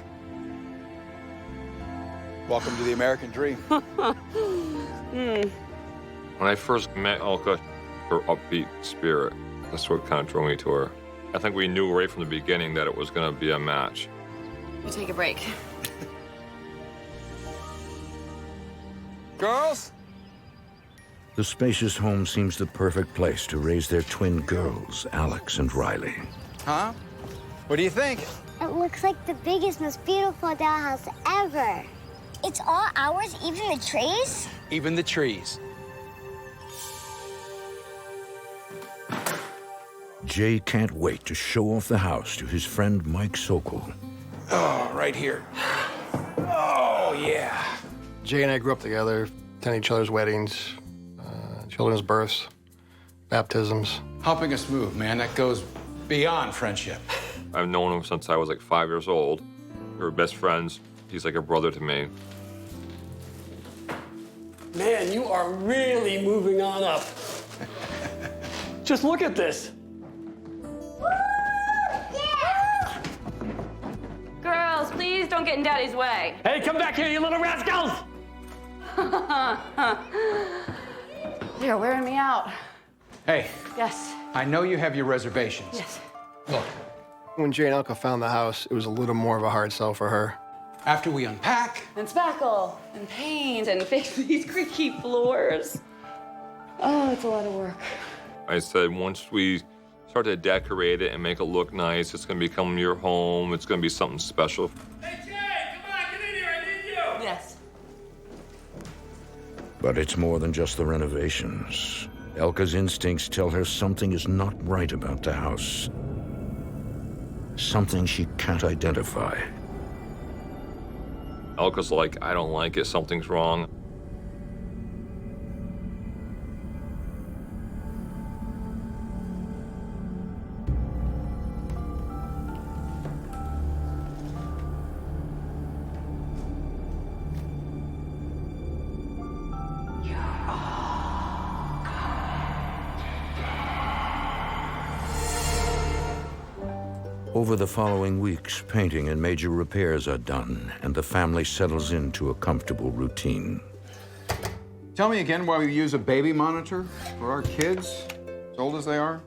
Welcome to the American dream. When I first met Elka, her upbeat spirit, that's what kind of drew me to her. I think we knew right from the beginning that it was going to be a match. We take a break. Girls? The spacious home seems the perfect place to raise their twin girls, Alex and Riley. Huh? What do you think? It looks like the biggest, most beautiful dollhouse ever. It's all ours, even the trees? Even the trees. Jay can't wait to show off the house to his friend Mike Sokol. Oh, right here. Oh, yeah. Jay and I grew up together, attended each other's weddings, children's births, baptisms. Helping us move, man, that goes beyond friendship. I've known him since I was like 5 years old. We were best friends. He's like a brother to me. Man, you are really moving on up. Just look at this. Girls, please don't get in Daddy's way. Hey, come back here, you little rascals! You're wearing me out. Hey, Yes. I know you have your reservations. Yes. Look, When Jay and Elka found the house, it was a little more of a hard sell for her. after we unpack, And spackle, and paint, and fix these creaky floors. Oh, it's a lot of work. I said, once we start to decorate it and make it look nice, it's going to become your home. It's going to be something special. Yes. But it's more than just the renovations. Elka's instincts tell her something is not right about the house. Something she can't identify. Elka's like, I don't like it, something's wrong. Over the following weeks, painting and major repairs are done, and the family settles into a comfortable routine. tell me again why we use a baby monitor for our kids, as old as they are.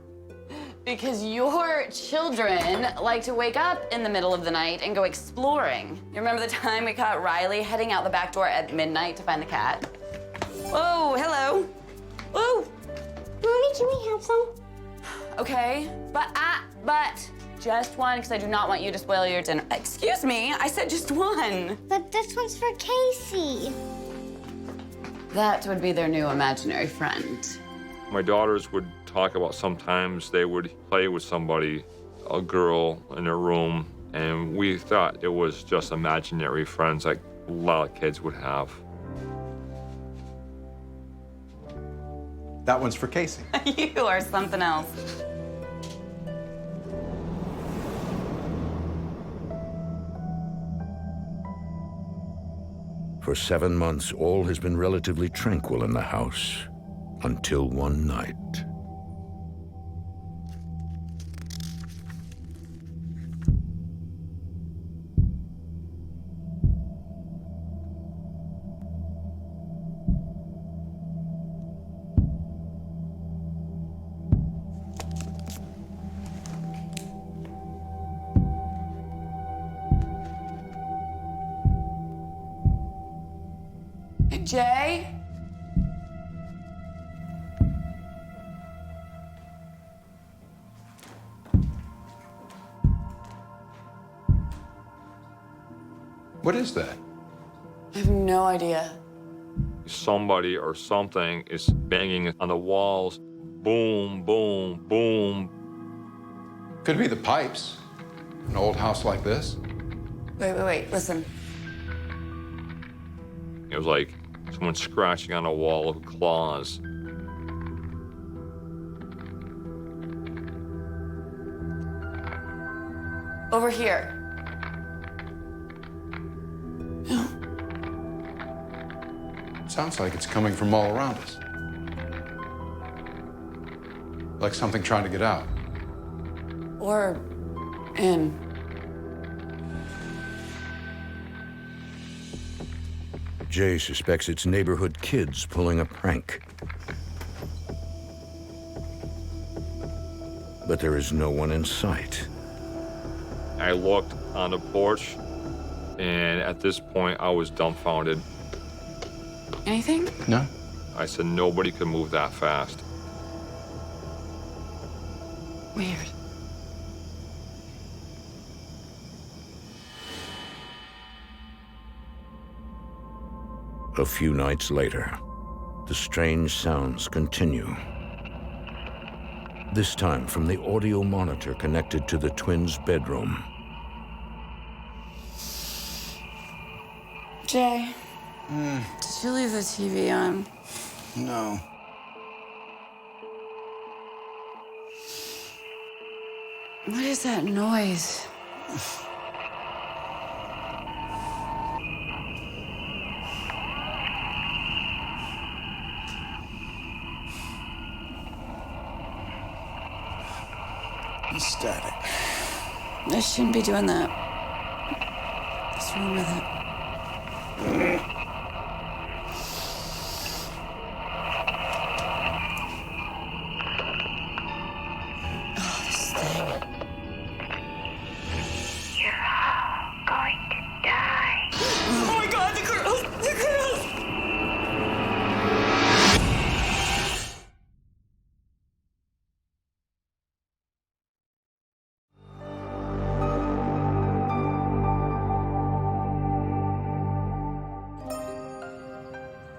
Because your children like to wake up in the middle of the night and go exploring. You remember the time we caught Riley heading out the back door at midnight to find the cat? Whoa, hello. Whoa. Mommy, can we have some? Okay, but just one, because I do not want you to spoil your dinner. Excuse me, I said just one. But this one's for Casey. That would be their new imaginary friend. My daughters would talk about sometimes they would play with somebody, a girl in their room, and we thought it was just imaginary friends like a lot of kids would have. That one's for Casey. You are something else. For 7 months, all has been relatively tranquil in the house, until one night. Jay? What is that? I have no idea. Somebody or something is banging on the walls. Boom, boom, boom. Could be the pipes. An old house like this. Wait, listen. It was like someone scratching on a wall with claws. Over here. Sounds like it's coming from all around us. Like something trying to get out. Or in. Jay suspects it's neighborhood kids pulling a prank. But there is no one in sight. I looked on the porch, and at this point, I was dumbfounded. Anything? No. I said nobody could move that fast. Weird. A few nights later, the strange sounds continue. This time from the audio monitor connected to the twins' bedroom. Jay, did you leave the TV on? No. What is that noise? Static. I shouldn't be doing that. What's wrong with it? Oh, this thing. You're all going to die. Oh my God, the girls! The girls!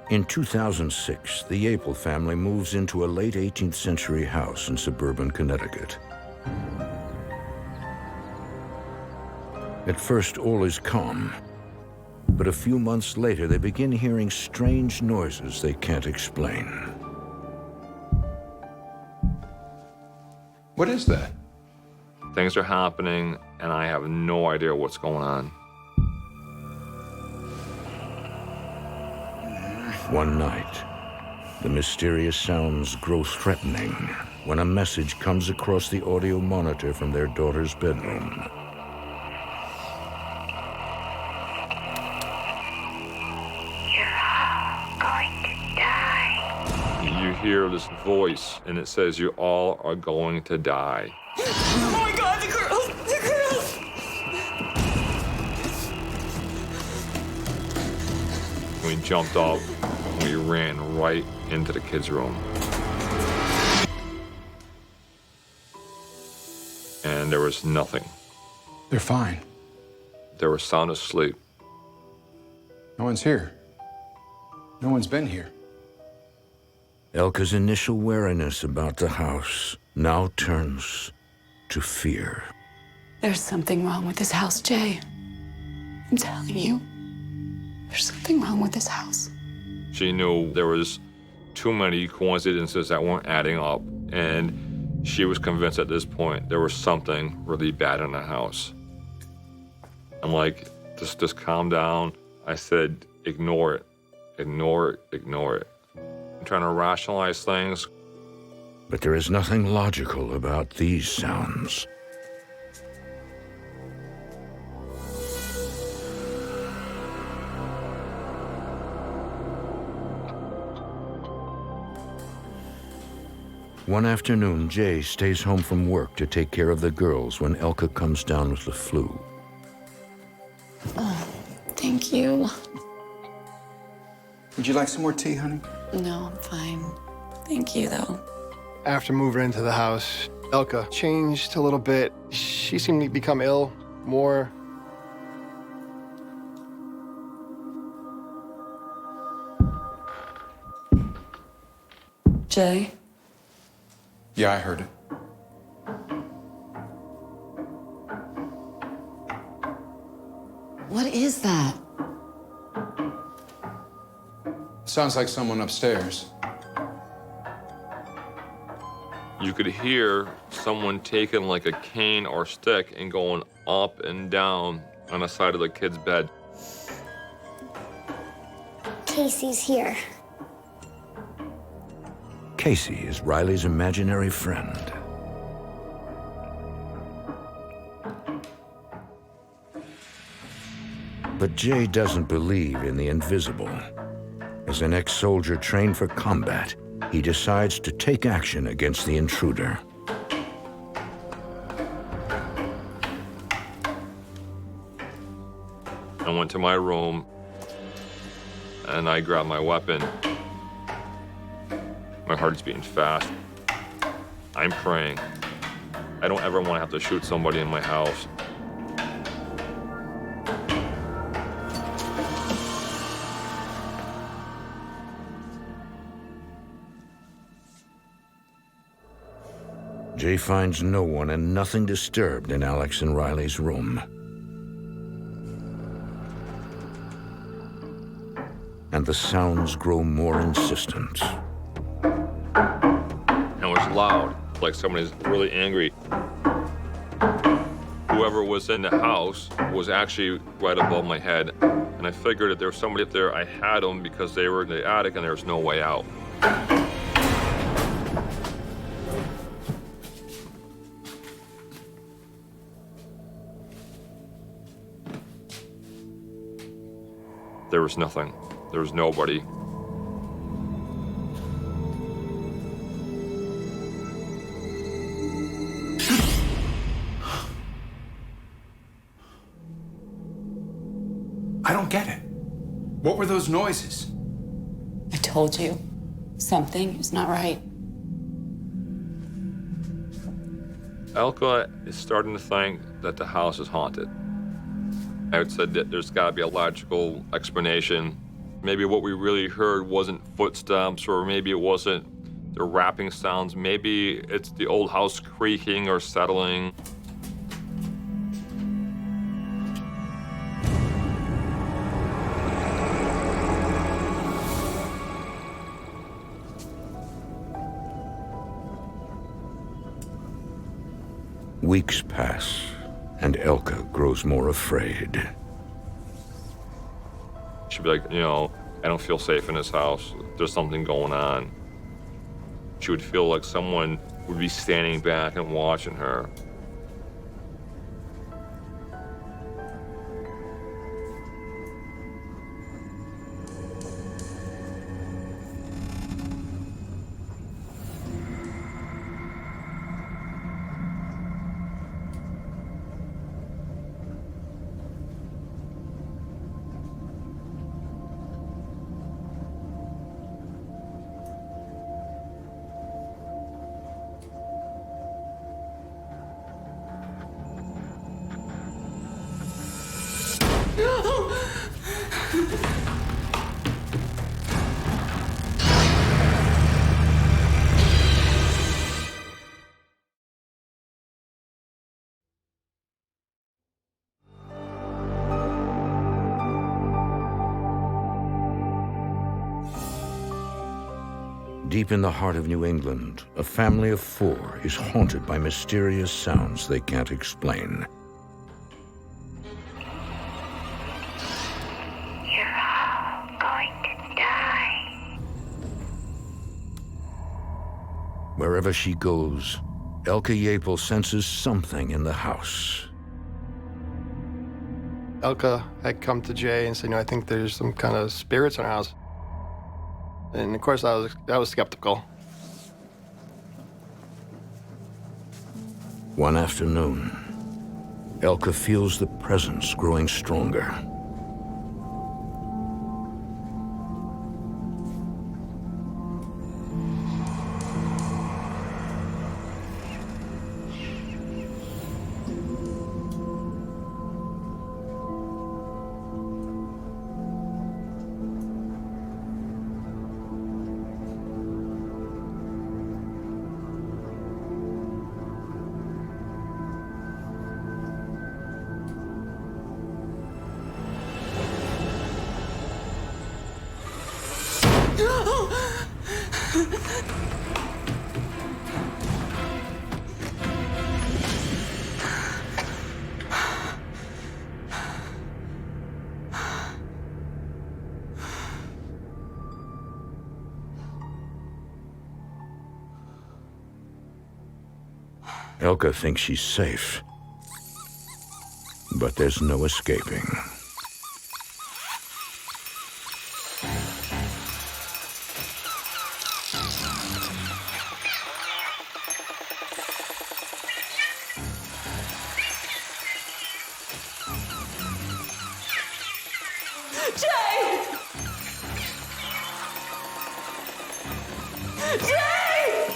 In 2006, the Apel family moves into a late 18th century house in suburban Connecticut. At first, all is calm, but a few months later, they begin hearing strange noises they can't explain. What is that? Things are happening, and I have no idea what's going on. One night, the mysterious sounds grow threatening when a message comes across the audio monitor from their daughter's bedroom. You're all going to die. You hear this voice, and it says, "You all are going to die." Oh my God, the girls! The girls! We jumped up, and we ran right into the kids' room. And there was nothing. They're fine. They were sound asleep. No one's here. No one's been here. Elka's initial wariness about the house now turns to fear. There's something wrong with this house, Jay. I'm telling you. There's something wrong with this house. She knew there was too many coincidences that weren't adding up, and she was convinced at this point there was something really bad in the house. I'm like, just calm down. I said, ignore it, ignore it, ignore it. I'm trying to rationalize things. But there is nothing logical about these sounds. One afternoon, Jay stays home from work to take care of the girls when Elka comes down with the flu. Oh, thank you. Would you like some more tea, honey? No, I'm fine. Thank you, though. After moving into the house, Elka changed a little bit. She seemed to become ill more. Jay? Yeah, I heard it. What is that? Sounds like someone upstairs. You could hear someone taking like a cane or stick and going up and down on the side of the kid's bed. Casey's here. Casey is Riley's imaginary friend. But Jay doesn't believe in the invisible. As an ex-soldier trained for combat, he decides to take action against the intruder. I went to my room and I grabbed my weapon. My heart's beating fast. I'm praying. I don't ever want to have to shoot somebody in my house. Jay finds no one and nothing disturbed in Alex and Riley's room. And the sounds grow more insistent. And it was loud, like somebody's really angry. Whoever was in the house was actually right above my head. And I figured if there was somebody up there, I had them because they were in the attic and there was no way out. There was nothing. There was nobody. I don't get it. What were those noises? I told you. Something is not right. Elka is starting to think that the house is haunted. I would say that there's got to be a logical explanation. Maybe what we really heard wasn't footsteps, or maybe it wasn't the rapping sounds. Maybe it's the old house creaking or settling. Weeks pass, and Elka grows more afraid. She'd be like, you know, I don't feel safe in this house. There's something going on. She would feel like someone would be standing back and watching her. Deep in the heart of New England, a family of 4 is haunted by mysterious sounds they can't explain. You're all going to die. Wherever she goes, Elka Yapel senses something in the house. Elka had come to Jay and said, I think there's some kind of spirits in our house. And of course, I was skeptical. One afternoon, Elka feels the presence growing stronger. Elka thinks she's safe, but there's no escaping. Jay! Jay!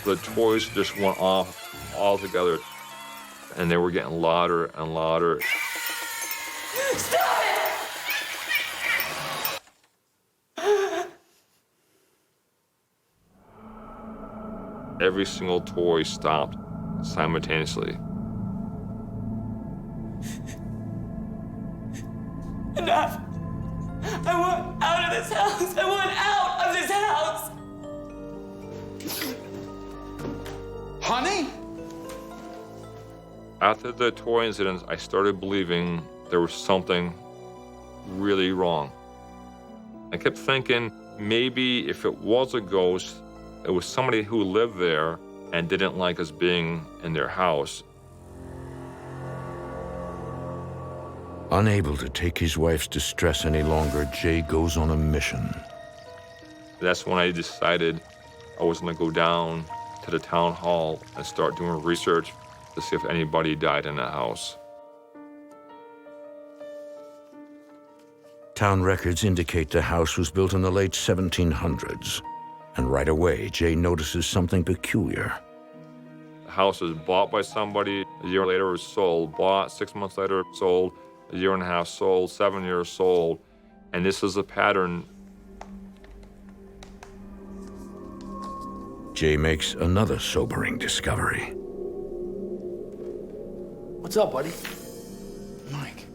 The toys just went off altogether, and they were getting louder and louder. Stop it! Every single toy stopped simultaneously. Enough! I want out of this house! I want out of this house! Honey? After the toy incidents, I started believing there was something really wrong. I kept thinking maybe if it was a ghost, it was somebody who lived there and didn't like us being in their house. Unable to take his wife's distress any longer, Jay goes on a mission. That's when I decided I was gonna go down to the town hall and start doing research to see if anybody died in the house. Town records indicate the house was built in the late 1700s. And right away, Jay notices something peculiar. The house was bought by somebody, a year later it was sold, bought, 6 months later sold, a year and a half sold, 7 years sold. And this is a pattern. Jay makes another sobering discovery. What's up, buddy? Mike.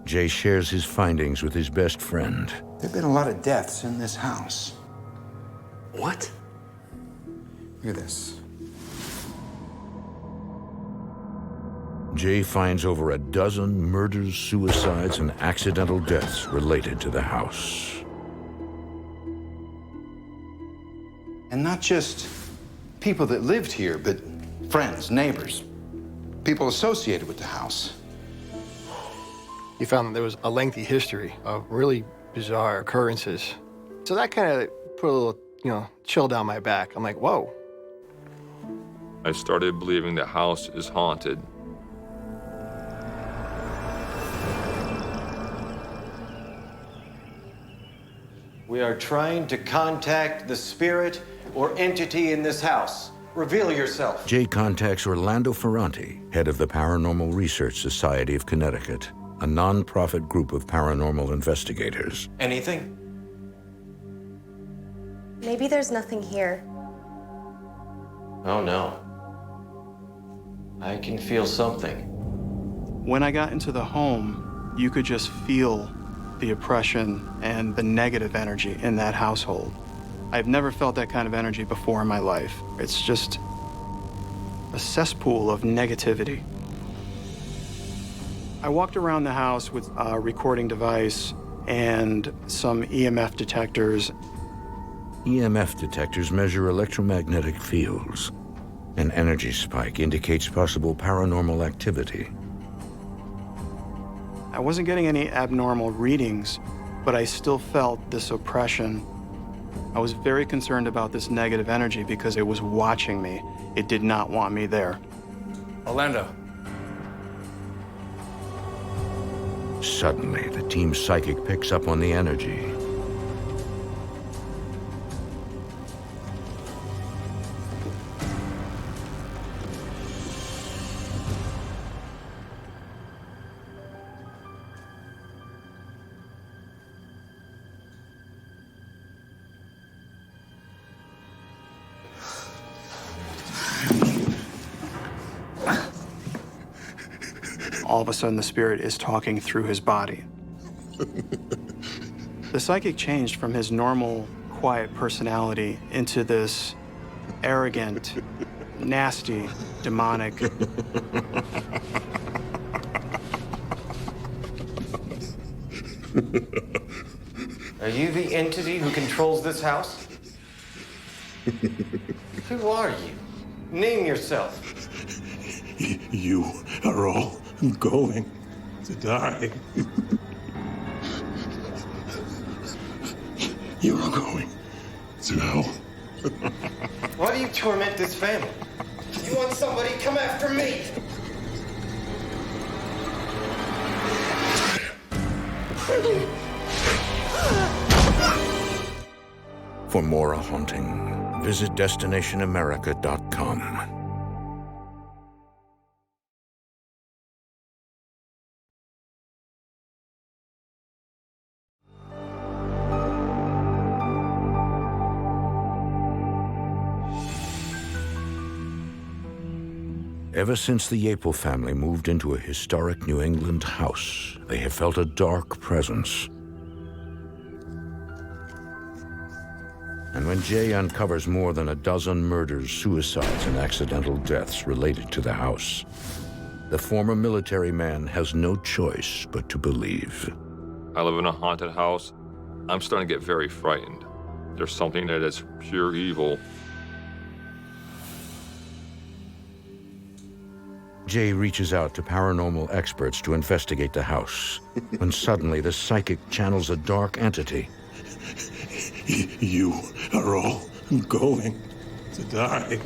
Jay shares his findings with his best friend. There've been a lot of deaths in this house. What? Look at this. Jay finds over a dozen murders, suicides, and accidental deaths related to the house. And not just people that lived here, but friends, neighbors, people associated with the house. You found that there was a lengthy history of really bizarre occurrences. So that kind of put a little, chill down my back. I'm like, whoa. I started believing the house is haunted. We are trying to contact the spirit or entity in this house. Reveal yourself. Jay contacts Orlando Ferranti, head of the Paranormal Research Society of Connecticut, a non-profit group of paranormal investigators. Anything? Maybe there's nothing here. Oh no. I can feel something. When I got into the home, you could just feel the oppression and the negative energy in that household. I've never felt that kind of energy before in my life. It's just a cesspool of negativity. I walked around the house with a recording device and some EMF detectors. EMF detectors measure electromagnetic fields. An energy spike indicates possible paranormal activity. I wasn't getting any abnormal readings, but I still felt this oppression. I was very concerned about this negative energy because it was watching me. It did not want me there. Orlando. Suddenly, the team's psychic picks up on the energy. all of a sudden the spirit is talking through his body. The psychic changed from his normal, quiet personality into this arrogant, nasty, demonic. Are you the entity who controls this house? Who are you? Name yourself. You are all going to die. You are going to hell. Why do you torment this family? You want somebody? Come after me! For more A Haunting, visit destinationamerica.com. Ever since the Yapel family moved into a historic New England house, they have felt a dark presence. And when Jay uncovers more than a dozen murders, suicides, and accidental deaths related to the house, the former military man has no choice but to believe. I live in a haunted house. I'm starting to get very frightened. There's something that is pure evil. Jay reaches out to paranormal experts to investigate the house, when suddenly the psychic channels a dark entity. You are all going to die.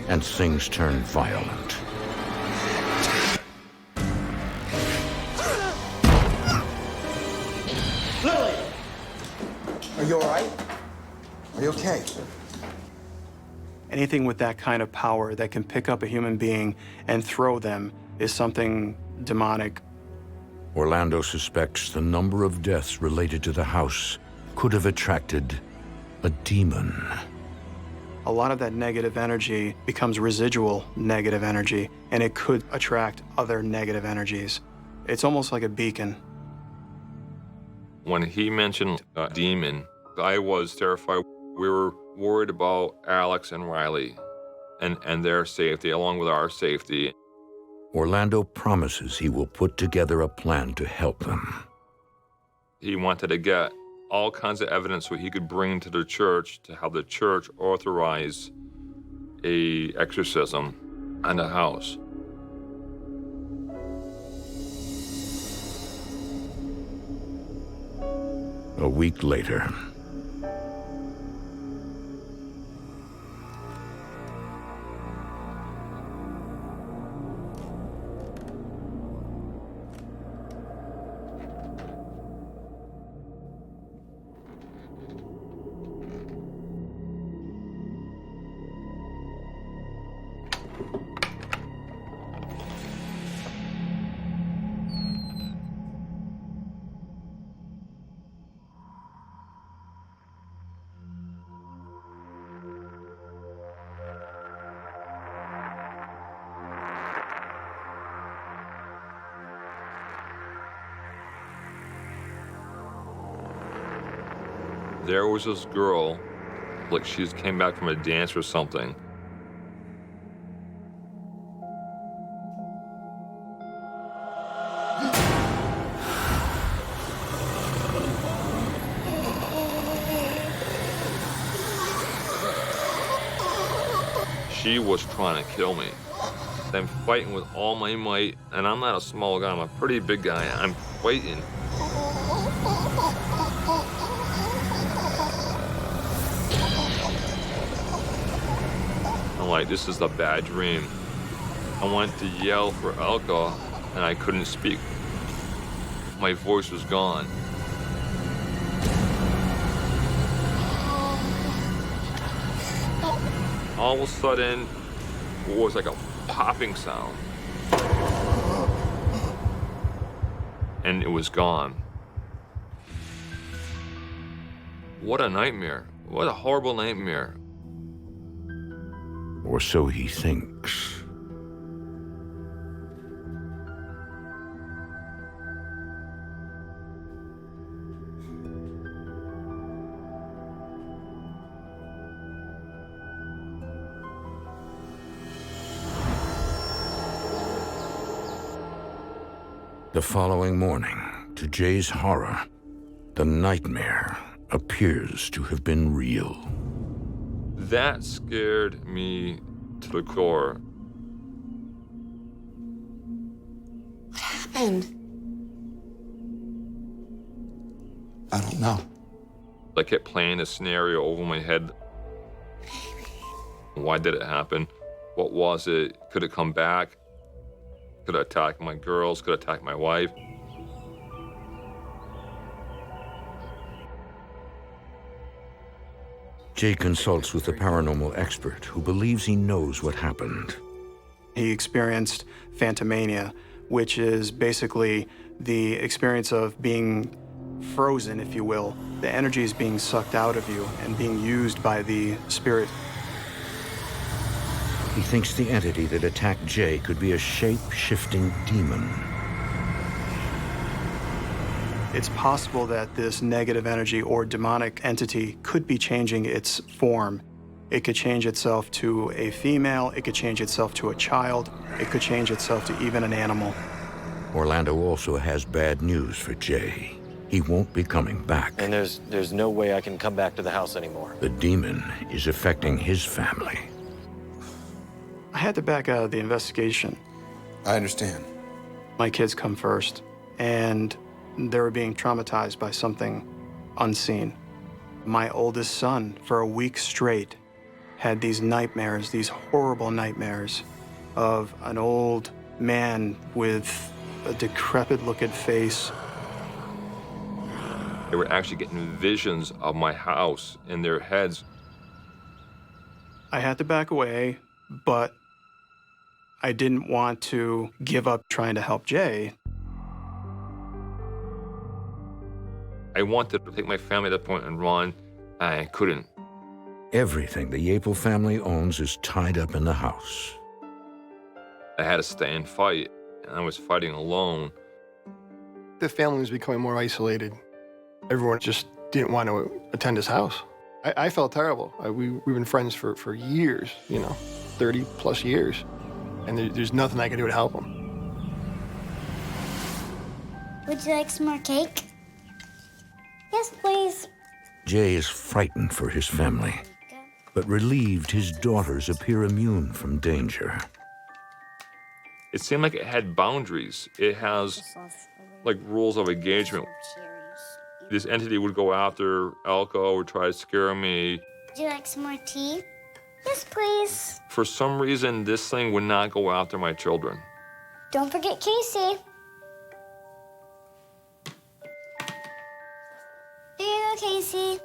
And things turn violent. Lily! Are you all right? Are you okay? Anything with that kind of power that can pick up a human being and throw them is something demonic. Orlando suspects the number of deaths related to the house could have attracted a demon. A lot of that negative energy becomes residual negative energy, and it could attract other negative energies. It's almost like a beacon. When he mentioned a demon, I was terrified. We were worried about Alex and Riley and their safety, along with our safety. Orlando promises he will put together a plan to help them. He wanted to get all kinds of evidence so he could bring to the church to have the church authorize a exorcism on the house. A week later, there was this girl, like she came back from a dance or something. She was trying to kill me. I'm fighting with all my might, and I'm not a small guy, I'm a pretty big guy. I'm fighting. I'm like, this is a bad dream. I wanted to yell for alcohol, and I couldn't speak. My voice was gone. All of a sudden, it was like a popping sound. And it was gone. What a nightmare. What a horrible nightmare. or so he thinks. Or so he thinks. The following morning, to Jay's horror, the nightmare appears to have been real. That scared me to the core. What happened? I don't know. I kept playing a scenario over my head. Why did it happen? What was it? Could it come back? Could it attack my girls? Could it attack my wife? Jay consults with a paranormal expert who believes he knows what happened. He experienced phantomania, which is basically the experience of being frozen, if you will. The energy is being sucked out of you and being used by the spirit. He thinks the entity that attacked Jay could be a shape-shifting demon. It's possible that this negative energy or demonic entity could be changing its form. It could change itself to a female, it could change itself to a child, it could change itself to even an animal. Orlando also has bad news for Jay. He won't be coming back. And there's no way I can come back to the house anymore. The demon is affecting his family. I had to back out of the investigation. I understand. My kids come first, and they were being traumatized by something unseen. My oldest son, for a week straight, had these nightmares, these horrible nightmares of an old man with a decrepit-looking face. They were actually getting visions of my house in their heads. I had to back away, but I didn't want to give up trying to help Jay. I wanted to take my family at that point and run, and I couldn't. Everything the Yapel family owns is tied up in the house. I had to stay and fight, and I was fighting alone. The family was becoming more isolated. Everyone just didn't want to attend his house. I felt terrible. We've been friends for years, 30 plus years. And there's nothing I can do to help him. Would you like some more cake? Yes, please. Jay is frightened for his family, but relieved his daughters appear immune from danger. It seemed like it had boundaries. It has, like, rules of engagement. This entity would go after Elko or try to scare me. Would you like some more tea? Yes, please. For some reason, this thing would not go after my children. Don't forget Casey. Here you go, Casey.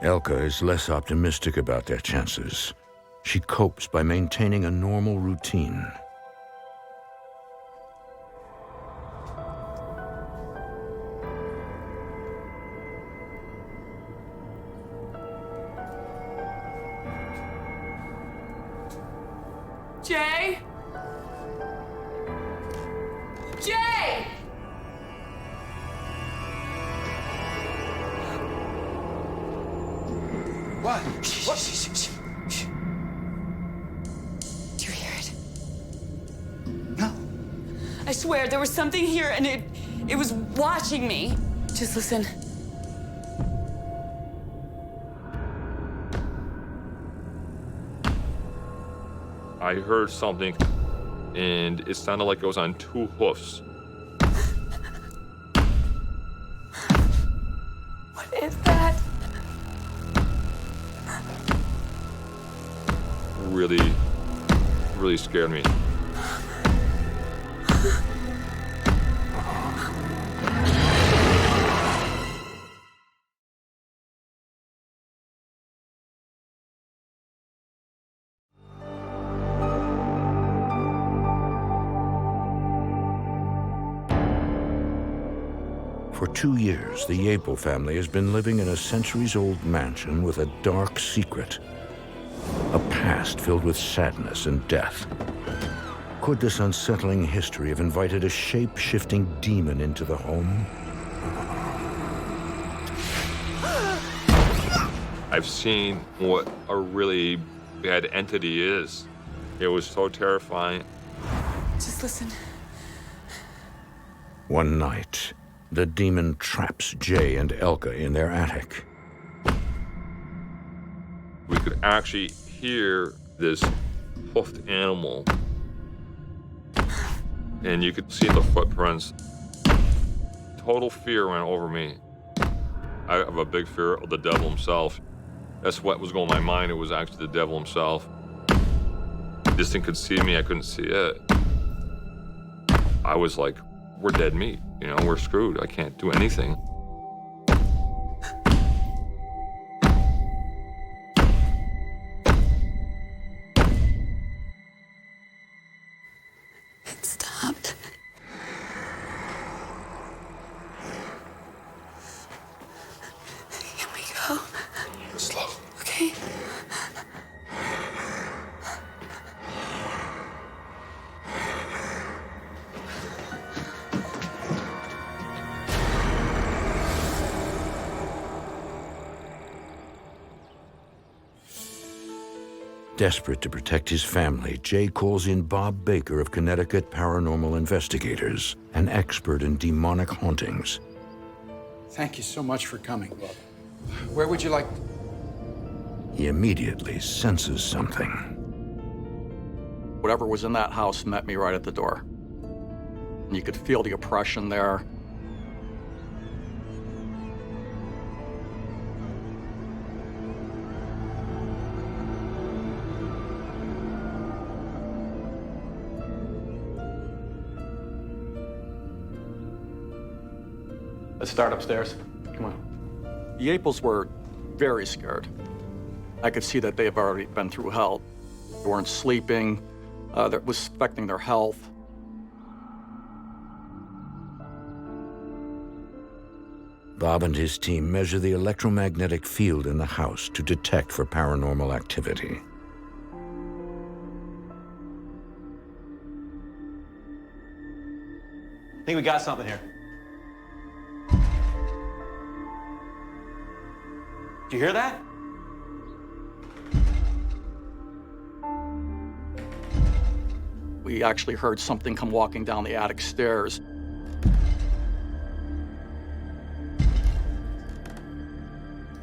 Elka is less optimistic about their chances. She copes by maintaining a normal routine. Jay? Jay! What? Do you hear it? No. I swear there was something here and it was watching me. Just listen. I heard something, and it sounded like it was on two hoofs. What is that? Really, really scared me. For 2 years, the Yapel family has been living in a centuries-old mansion with a dark secret. A past filled with sadness and death. Could this unsettling history have invited a shape-shifting demon into the home? I've seen what a really bad entity is. It was so terrifying. Just listen. One night, the demon traps Jay and Elka in their attic. We could actually hear this hoofed animal, and you could see the footprints. Total fear went over me. I have a big fear of the devil himself. That's what was going in my mind. It was actually the devil himself. This thing could see me, I couldn't see it. I was like, we're dead meat, you know, we're screwed. I can't do anything. It stopped. Can we go? Slow. Okay. Desperate to protect his family, Jay calls in Bob Baker of Connecticut Paranormal Investigators, an expert in demonic hauntings. Thank you so much for coming. Where would you like? He immediately senses something. Whatever was in that house met me right at the door. And you could feel the oppression there. Let's start upstairs. Come on. The Aples were very scared. I could see that they have already been through hell. They weren't sleeping. That was affecting their health. Bob and his team measure the electromagnetic field in the house to detect for paranormal activity. I think we got something here. Did you hear that? We actually heard something come walking down the attic stairs.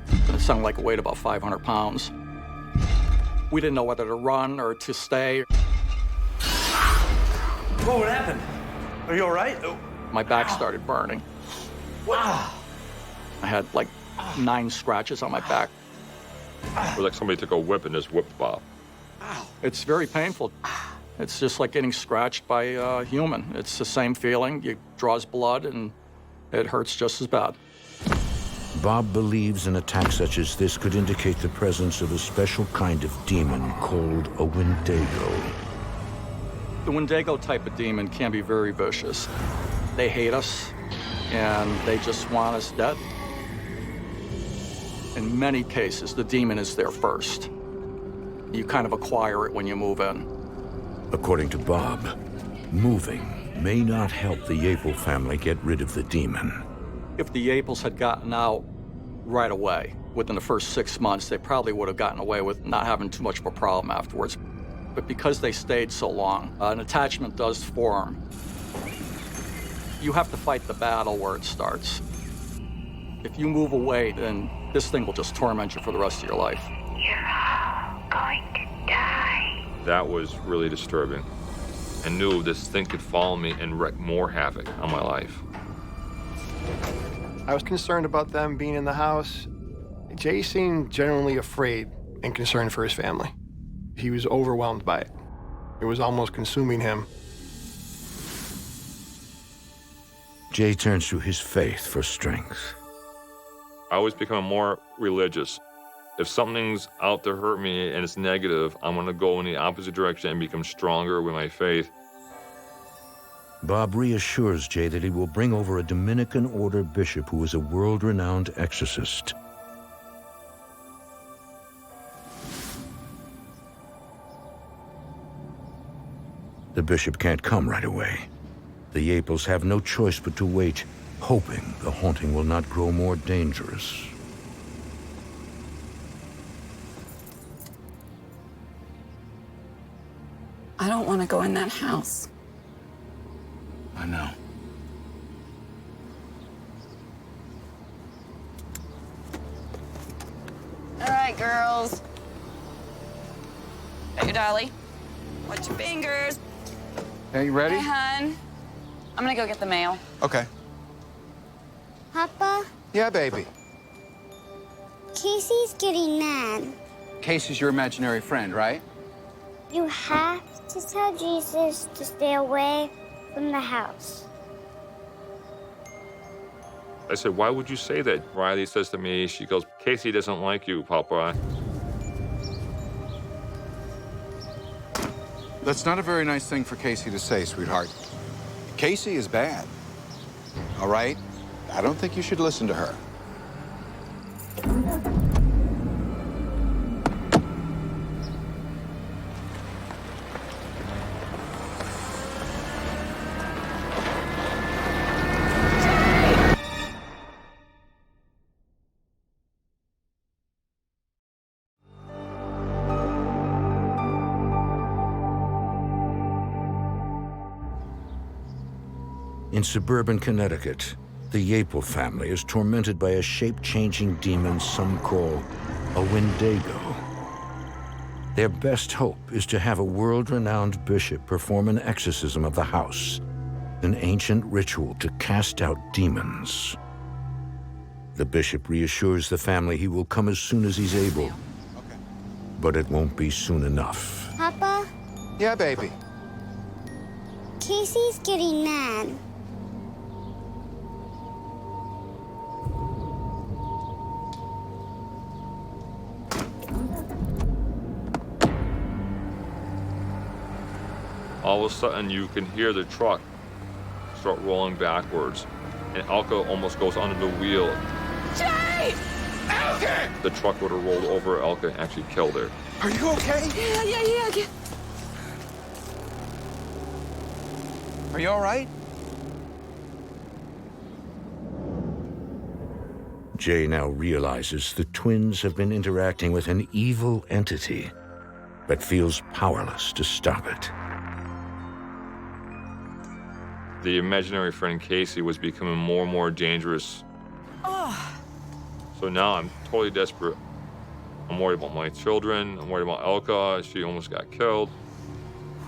It sounded like it weighed about 500 pounds. We didn't know whether to run or to stay. Whoa, what happened? Are you all right? My back started burning. Wow. I had like 9 scratches on my back. It was like somebody took a whip and just whipped Bob. It's very painful. It's just like getting scratched by a human. It's the same feeling. It draws blood and it hurts just as bad. Bob believes an attack such as this could indicate the presence of a special kind of demon called a Wendigo. The Wendigo type of demon can be very vicious. They hate us and they just want us dead. In many cases, the demon is there first. You kind of acquire it when you move in. According to Bob, moving may not help the Yapel family get rid of the demon. If the Yapels had gotten out right away, within the first 6 months, they probably would have gotten away with not having too much of a problem afterwards. But because they stayed so long, an attachment does form. You have to fight the battle where it starts. If you move away, then this thing will just torment you for the rest of your life. You're all going to die. That was really disturbing. I knew this thing could follow me and wreak more havoc on my life. I was concerned about them being in the house. Jay seemed genuinely afraid and concerned for his family. He was overwhelmed by it. It was almost consuming him. Jay turns to his faith for strength. I was becoming more religious. If something's out to hurt me and it's negative, I'm gonna go in the opposite direction and become stronger with my faith. Bob reassures Jay that he will bring over a Dominican order bishop who is a world-renowned exorcist. The bishop can't come right away. The Yapels have no choice but to wait, hoping the haunting will not grow more dangerous. want to go in that house. I know. All right, girls. Got your dolly. Watch your fingers. Are you ready? Hey, hun. I'm gonna go get the mail. Okay. Papa, Yeah, baby. Casey's getting mad. Casey's your imaginary friend, right? You have to tell Jesus to stay away from the house. I said, why would you say that? Riley says to me, she goes, Casey doesn't like you, Papa. That's not a very nice thing for Casey to say, sweetheart. Casey is bad. All right? I don't think you should listen to her. In suburban Connecticut, the Yapel family is tormented by a shape-changing demon some call a Wendigo. Their best hope is to have a world-renowned bishop perform an exorcism of the house, an ancient ritual to cast out demons. The bishop reassures the family he will come as soon as he's able. But it won't be soon enough. Papa, Yeah, baby. Casey's getting mad. All of a sudden, you can hear the truck start rolling backwards, and Elka almost goes under the wheel. Jay! Elka! The truck would have rolled over Elka and actually killed her. Are you okay? Yeah. Are you all right? Jay now realizes the twins have been interacting with an evil entity, but feels powerless to stop it. The imaginary friend Casey was becoming more and more dangerous. So now I'm totally desperate. I'm worried about my children. I'm worried about Elka. She almost got killed.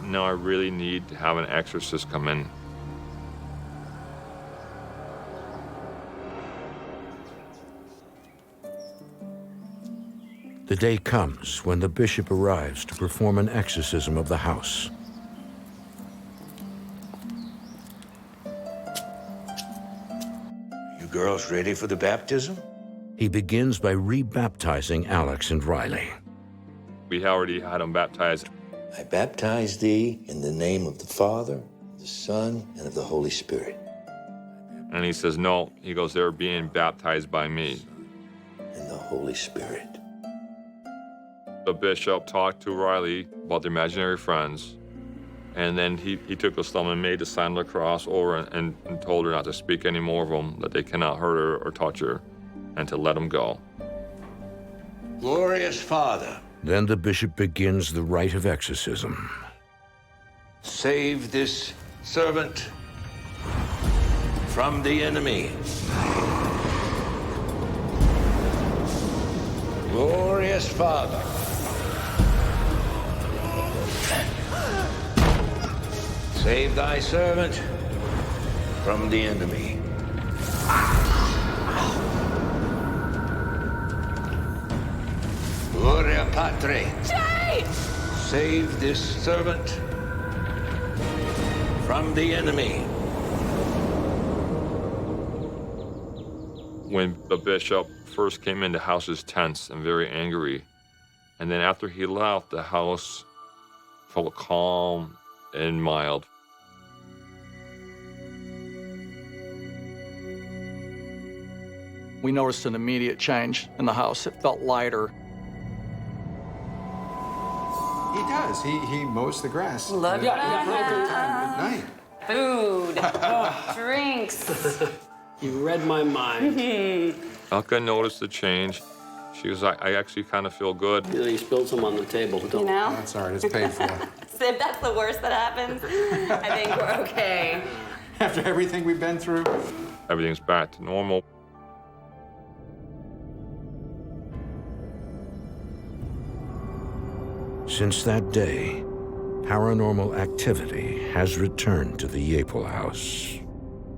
Now I really need to have an exorcist come in. The day comes when the bishop arrives to perform an exorcism of the house. You girls ready for the baptism? He begins by rebaptizing Alex and Riley. We already had them baptized. I baptize thee in the name of the Father, the Son, and of the Holy Spirit. And he says, no. He goes, they're being baptized by me. And the Holy Spirit. The bishop talked to Riley about the imaginary friends, and then he took his thumb and made the sign of the cross over and told her not to speak any more of them, that they cannot hurt her or touch her, and to let them go. Glorious Father, Then the bishop begins the rite of exorcism. save this servant from the enemy. Glorious Father, save thy servant from the enemy. Gloria Patri. Jay! Save this servant from the enemy. When the bishop first came in, the house was tense and very angry. And then after he left, the house felt calm and mild. We noticed an immediate change in the house. It felt lighter. He does. He mows the grass. Love at you. night. Food, drinks. You read my mind. Elka noticed the change. She was like, I actually kind of feel good. Yeah, you spilled some on the table. You know? That's all right, it's paid for. So if that's the worst that happens, I think we're okay. After everything we've been through. Everything's back to normal. Since that day, paranormal activity has returned to the Yapel house.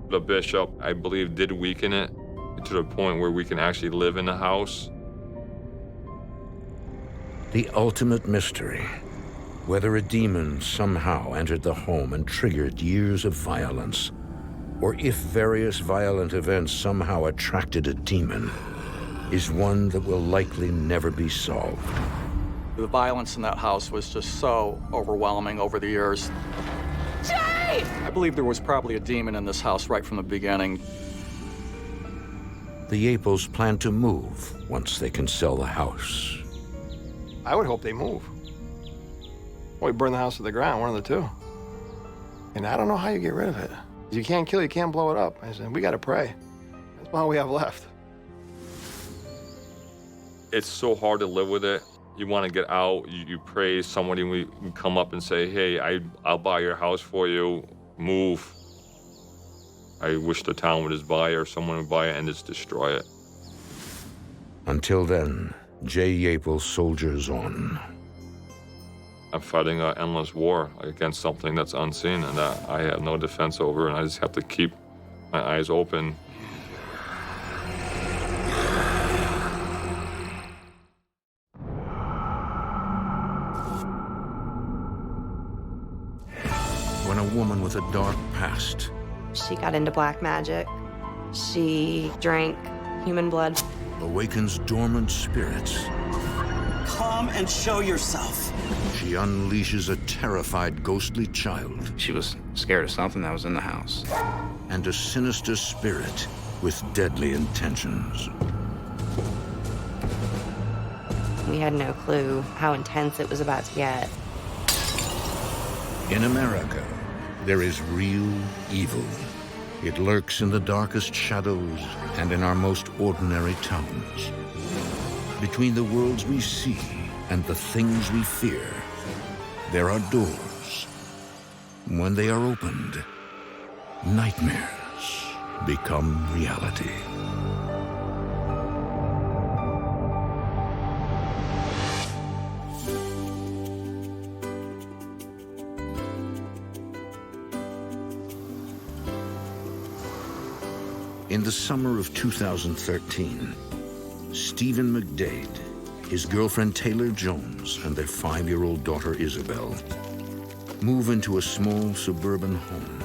The bishop, I believe, did weaken it to the point where we can actually live in the house. The ultimate mystery, whether a demon somehow entered the home and triggered years of violence, or if various violent events somehow attracted a demon, is one that will likely never be solved. The violence in that house was just so overwhelming over the years. Jay! I believe there was probably a demon in this house right from the beginning. The Yapels plan to move once they can sell the house. I would hope they move. Or we burn the house to the ground, one of the two. And I don't know how you get rid of it. You can't kill it, you can't blow it up. I said, we gotta pray. That's all we have left. It's so hard to live with it. You want to get out, you pray, somebody will come up and say, hey, I'll buy your house for you, move. I wish the town would just buy it or someone would buy it and just destroy it. Until then, Jay Yapel soldiers on. I'm fighting an endless war against something that's unseen and that I have no defense over, and I just have to keep my eyes open. When a woman with a dark past She got into black magic. She drank human blood. awakens dormant spirits, Come and show yourself. she unleashes a terrified ghostly child. She was scared of something that was in the house. And a sinister spirit with deadly intentions. We had no clue how intense it was about to get. In America, there is real evil. It lurks in the darkest shadows and in our most ordinary towns. Between the worlds we see and the things we fear, there are doors. When they are opened, nightmares become reality. In the summer of 2013, Stephen McDade, his girlfriend Taylor Jones, and their 5-year-old daughter Isabel move into a small suburban home.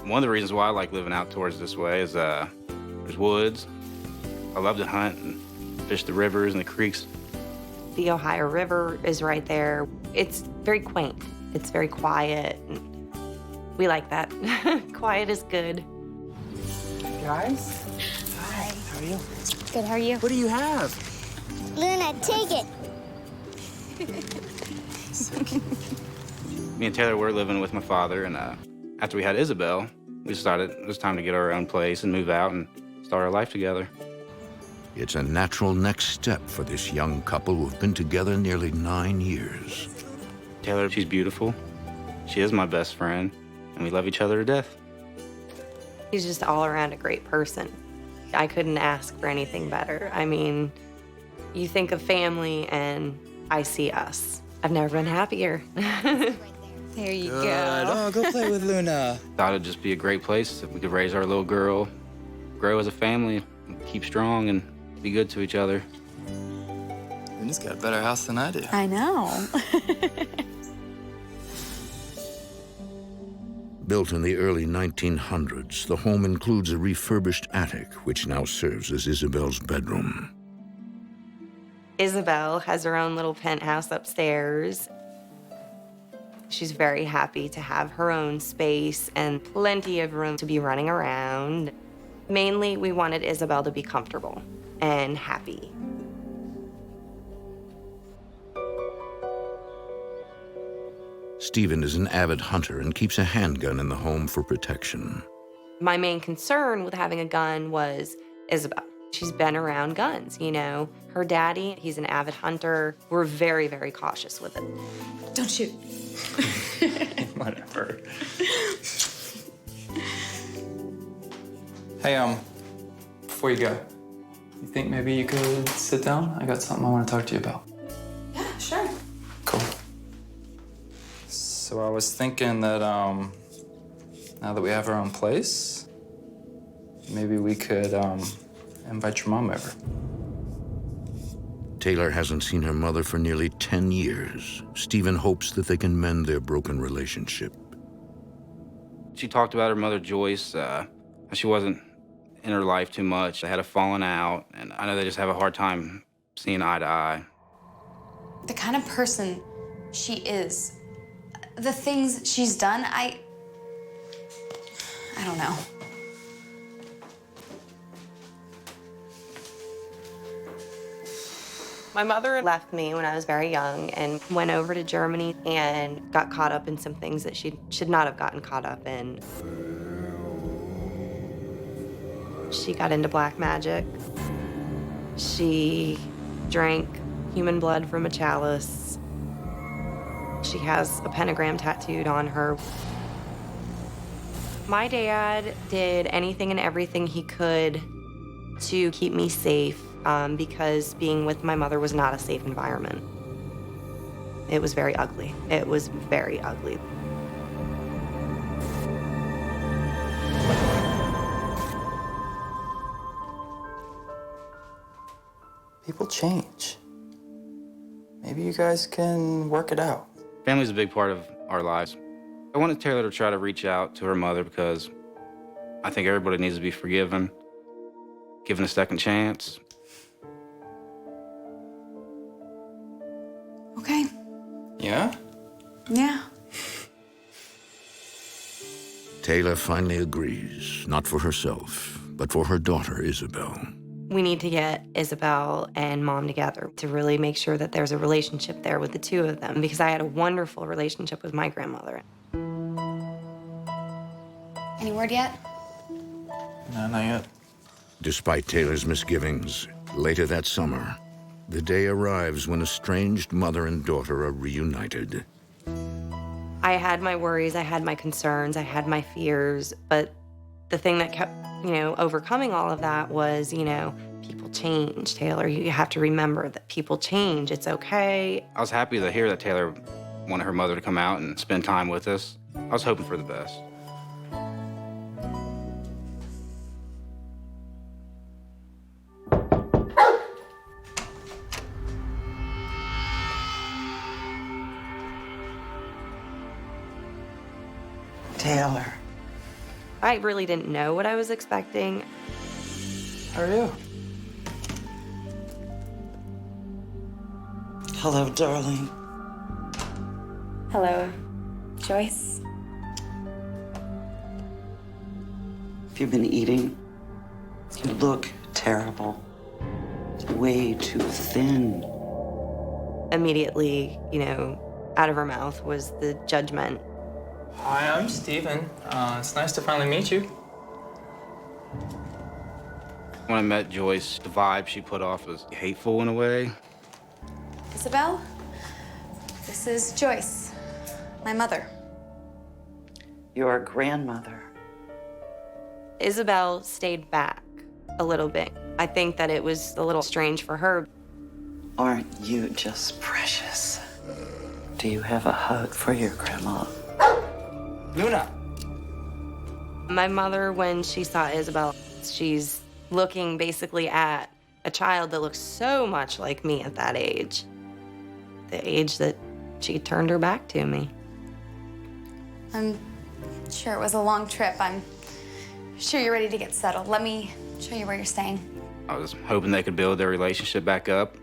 One of the reasons why I like living out towards this way is there's woods. I love to hunt and fish the rivers and the creeks. The Ohio River is right there. It's very quaint. It's very quiet. We like that. Quiet is good. Guys? Hi. How are you? Good, how are you? What do you have? Luna, take it. Me and Taylor were living with my father, and after we had Isabel, we decided it was time to get our own place and move out and start our life together. It's a natural next step for this young couple who've been together nearly 9 years. Taylor, she's beautiful. She is my best friend, and we love each other to death. He's just all around a great person. I couldn't ask for anything better. I mean, you think of family and I see us. I've never been happier. There you Good. go. Oh, go play with Luna. Thought it'd just be a great place that we could raise our little girl, grow as a family, keep strong, and be good to each other. Luna's got a better house than I do. I know. Built in the early 1900s, the home includes a refurbished attic, which now serves as Isabel's bedroom. Isabel has her own little penthouse upstairs. She's very happy to have her own space and plenty of room to be running around. Mainly, we wanted Isabel to be comfortable and happy. Stephen is an avid hunter and keeps a handgun in the home for protection. My main concern with having a gun was Isabel. She's been around guns, you know. Her daddy, he's an avid hunter. We're very, very cautious with it. Don't shoot. Whatever. Hey, before you go, you think maybe you could sit down? I got something I want to talk to you about. Yeah, sure. Cool. So I was thinking that, now that we have our own place, maybe we could, invite your mom over. Taylor hasn't seen her mother for nearly 10 years. Stephen hopes that they can mend their broken relationship. She talked about her mother, Joyce. She wasn't in her life too much. They had a falling out, and I know they just have a hard time seeing eye to eye. The kind of person she is, the things she's done, I don't know. My mother left me when I was very young and went over to Germany and got caught up in some things that she should not have gotten caught up in. She got into black magic. She drank human blood from a chalice. She has a pentagram tattooed on her. My dad did anything and everything he could to keep me safe because being with my mother was not a safe environment. It was very ugly. It was very ugly. People change. Maybe you guys can work it out. Family's a big part of our lives. I wanted Taylor to try to reach out to her mother because I think everybody needs to be forgiven, given a second chance. Okay. Yeah? Yeah. Taylor finally agrees, not for herself, but for her daughter, Isabel. We need to get Isabel and Mom together to really make sure that there's a relationship there with the two of them, because I had a wonderful relationship with my grandmother. Any word yet? No, not yet. Despite Taylor's misgivings, later that summer, the day arrives when estranged mother and daughter are reunited. I had my worries, I had my concerns, I had my fears, but the thing that kept, overcoming all of that was, people change, Taylor. You have to remember that people change. It's okay. I was happy to hear that Taylor wanted her mother to come out and spend time with us. I was hoping for the best. Taylor. I really didn't know what I was expecting. How are you? Hello, darling. Hello, Joyce. Have you been eating? You look terrible. Way too thin. Immediately, out of her mouth was the judgment. Hi, I'm Stephen. It's nice to finally meet you. When I met Joyce, the vibe she put off was hateful in a way. Isabel, this is Joyce, my mother. Your grandmother. Isabel stayed back a little bit. I think that it was a little strange for her. Aren't you just precious? Do you have a hug for your grandma? Luna. My mother, when she saw Isabel, she's looking basically at a child that looks so much like me at that age. The age that she turned her back to me. I'm sure it was a long trip. I'm sure you're ready to get settled. Let me show you where you're staying. I was hoping they could build their relationship back up,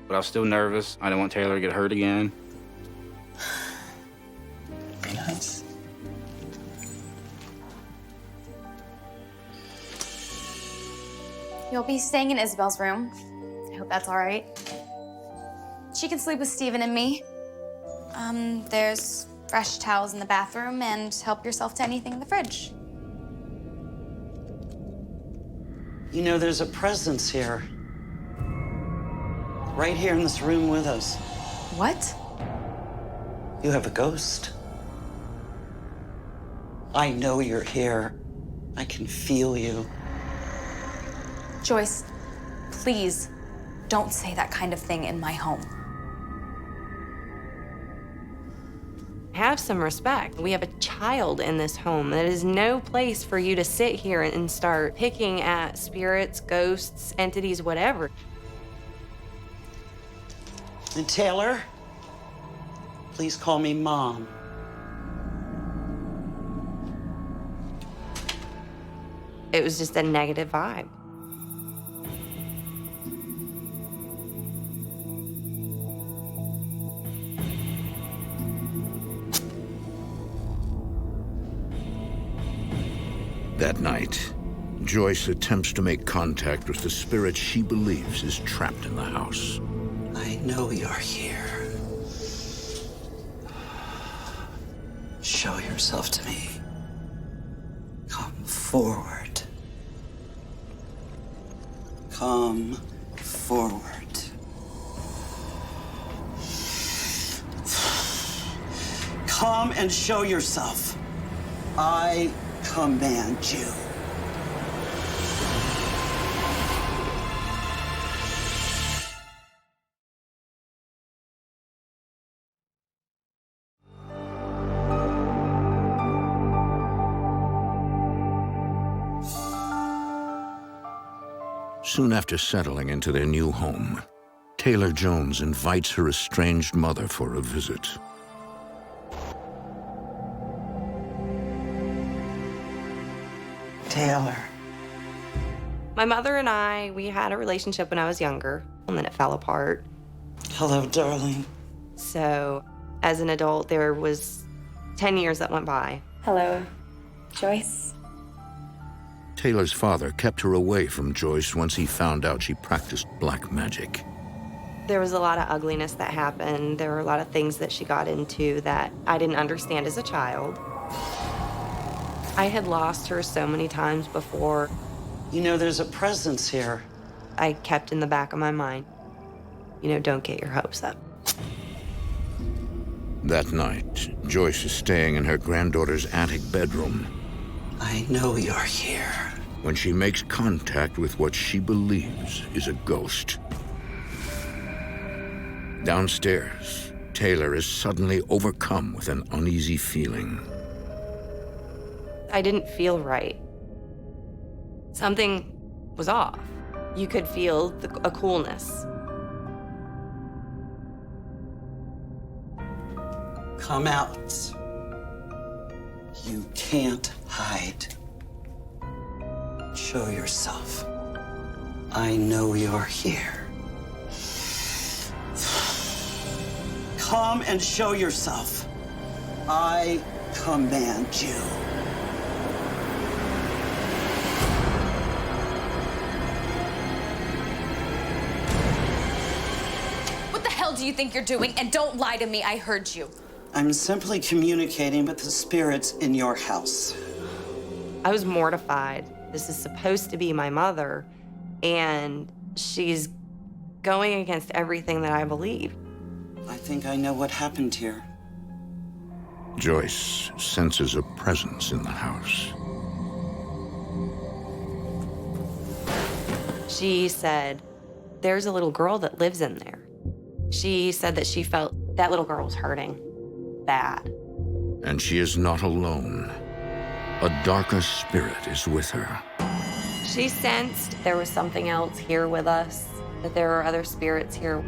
but I was still nervous. I didn't want Taylor to get hurt again. Be nice. You'll be staying in Isabel's room. I hope that's all right. She can sleep with Stephen and me. There's fresh towels in the bathroom, and help yourself to anything in the fridge. You know, there's a presence here. Right here in this room with us. What? You have a ghost. I know you're here. I can feel you. Joyce, please don't say that kind of thing in my home. Have some respect. We have a child in this home. That is no place for you to sit here and start picking at spirits, ghosts, entities, whatever. And Taylor, please call me Mom. It was just a negative vibe. That night, Joyce attempts to make contact with the spirit she believes is trapped in the house. I know you're here. Show yourself to me. Come forward. Come forward. Come and show yourself. I command you. Soon after settling into their new home, Taylor Jones invites her estranged mother for a visit. Taylor. My mother and I, we had a relationship when I was younger, and then it fell apart. Hello, darling. So, as an adult, there was 10 years that went by. Hello, Joyce. Taylor's father kept her away from Joyce once he found out she practiced black magic. There was a lot of ugliness that happened. There were a lot of things that she got into that I didn't understand as a child. I had lost her so many times before. You know, there's a presence here. I kept in the back of my mind, you know, don't get your hopes up. That night, Joyce is staying in her granddaughter's attic bedroom. I know you're here. When she makes contact with what she believes is a ghost. Downstairs, Taylor is suddenly overcome with an uneasy feeling. I didn't feel right. Something was off. You could feel a coolness. Come out. You can't hide. Show yourself. I know you're here. Come and show yourself. I command you. What the hell do you think you're doing? And don't lie to me, I heard you. I'm simply communicating with the spirits in your house. I was mortified. This is supposed to be my mother, and she's going against everything that I believe. I think I know what happened here. Joyce senses a presence in the house. She said, there's a little girl that lives in there. She said that she felt that little girl was hurting bad. And she is not alone. A darker spirit is with her. She sensed there was something else here with us, that there were other spirits here.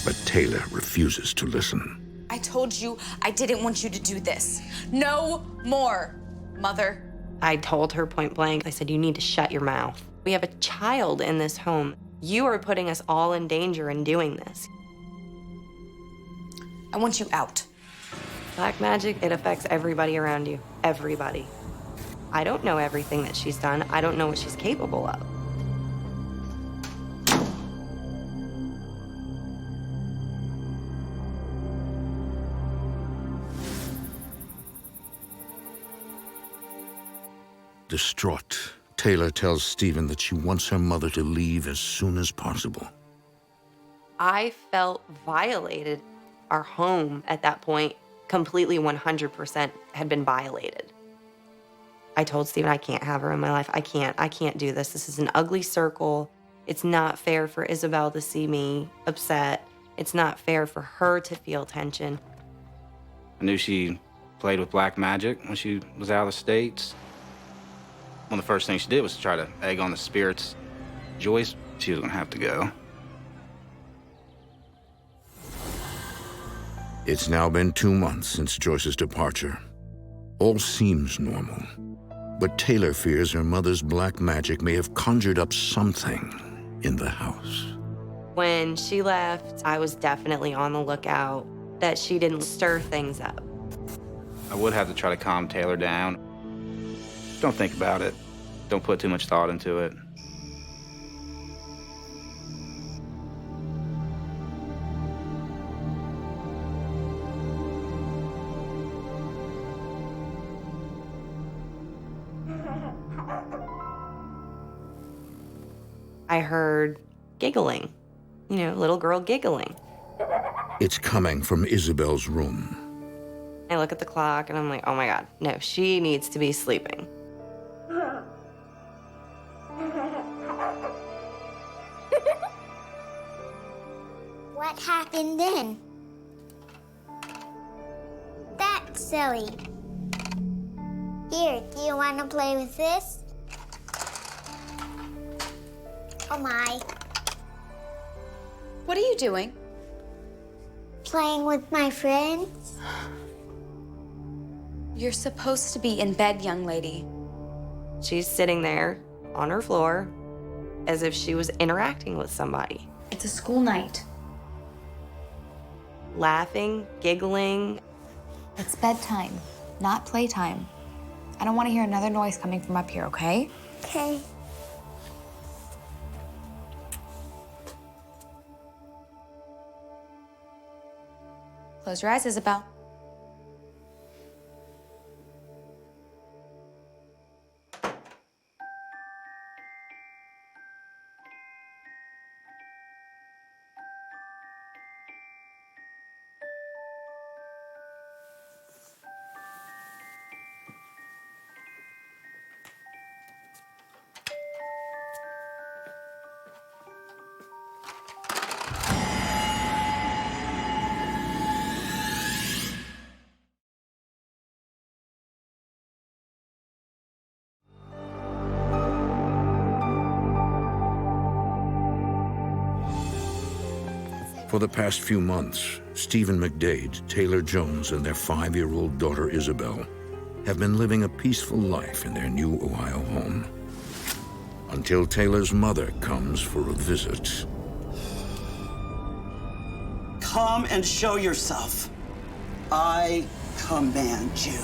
But Taylor refuses to listen. I told you I didn't want you to do this. No more, Mother. I told her point blank, I said, you need to shut your mouth. We have a child in this home. You are putting us all in danger in doing this. I want you out. Black magic, it affects everybody around you. Everybody. I don't know everything that she's done. I don't know what she's capable of. Distraught, Taylor tells Stephen that she wants her mother to leave as soon as possible. I felt violated. Our home at that point, completely 100% had been violated. I told Stephen, I can't have her in my life. I can't do this. This is an ugly circle. It's not fair for Isabel to see me upset. It's not fair for her to feel tension. I knew she played with black magic when she was out of the States. One of the first things she did was to try to egg on the spirits. Joyce, she was gonna have to go. It's now been 2 months since Joyce's departure. All seems normal, but Taylor fears her mother's black magic may have conjured up something in the house. When she left, I was definitely on the lookout that she didn't stir things up. I would have to try to calm Taylor down. Don't think about it. Don't put too much thought into it. I heard giggling, little girl giggling. It's coming from Isabel's room. I look at the clock and I'm like, oh my God, no, she needs to be sleeping. What happened then? That's silly. Here, do you want to play with this? Oh my. What are you doing? Playing with my friends. You're supposed to be in bed, young lady. She's sitting there on her floor as if she was interacting with somebody. It's a school night. Laughing, giggling. It's bedtime, not playtime. I don't want to hear another noise coming from up here, okay? Okay. Close your eyes, Isabel. For the past few months, Stephen McDade, Taylor Jones, and their 5-year-old daughter Isabel have been living a peaceful life in their new Ohio home. Until Taylor's mother comes for a visit. Come and show yourself. I command you.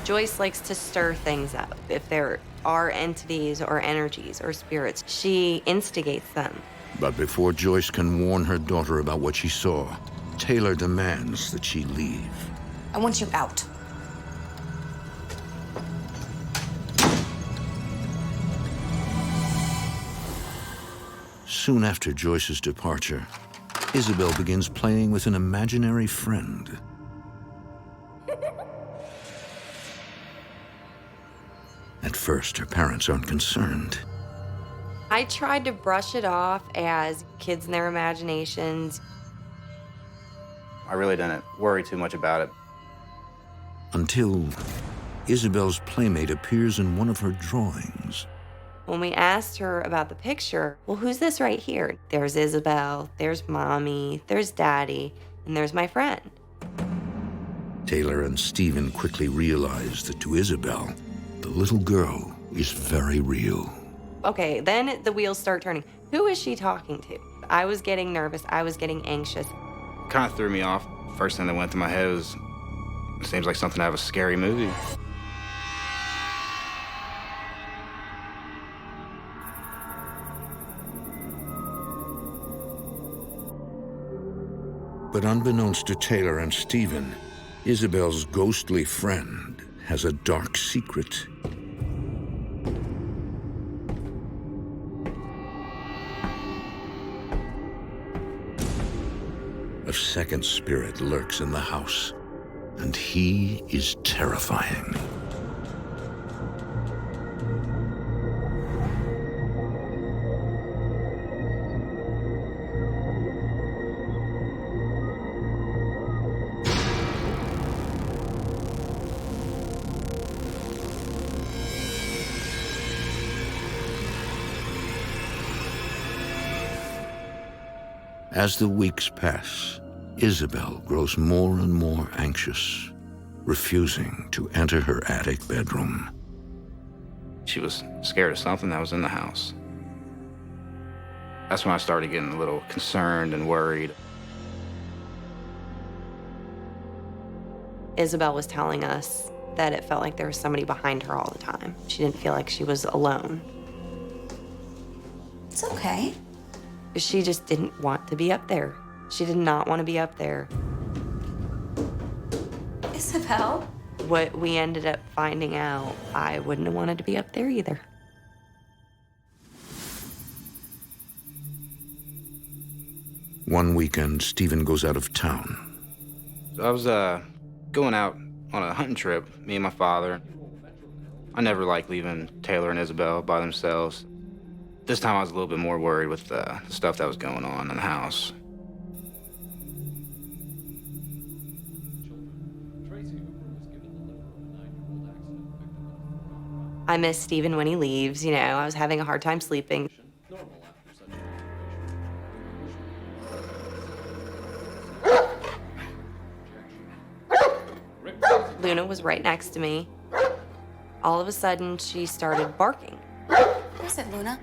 Joyce likes to stir things up. If there are entities or energies or spirits, she instigates them. But before Joyce can warn her daughter about what she saw, Taylor demands that she leave. I want you out. Soon after Joyce's departure, Isabel begins playing with an imaginary friend. At first, her parents aren't concerned. I tried to brush it off as kids in their imaginations. I really didn't worry too much about it. Until Isabel's playmate appears in one of her drawings. When we asked her about the picture, well, who's this right here? There's Isabel, there's Mommy, there's Daddy, and there's my friend. Taylor and Stephen quickly realize that to Isabel, the little girl is very real. Okay, then the wheels start turning. Who is she talking to? I was getting nervous. I was getting anxious. Kind of threw me off. First thing that went through my head was, it seems like something out of a scary movie. But unbeknownst to Taylor and Stephen, Isabel's ghostly friend has a dark secret. second spirit lurks in the house, and he is terrifying. As the weeks pass, Isabel grows more and more anxious, refusing to enter her attic bedroom. She was scared of something that was in the house. That's when I started getting a little concerned and worried. Isabel was telling us that it felt like there was somebody behind her all the time. She didn't feel like she was alone. It's okay. She just didn't want to be up there. She did not want to be up there. Isabel? What we ended up finding out, I wouldn't have wanted to be up there either. One weekend, Stephen goes out of town. I was going out on a hunting trip, me and my father. I never liked leaving Taylor and Isabel by themselves. This time I was a little bit more worried with the stuff that was going on in the house. I miss Stephen when he leaves, you know, I was having a hard time sleeping. Luna was right next to me. All of a sudden, she started barking. What is it, Luna?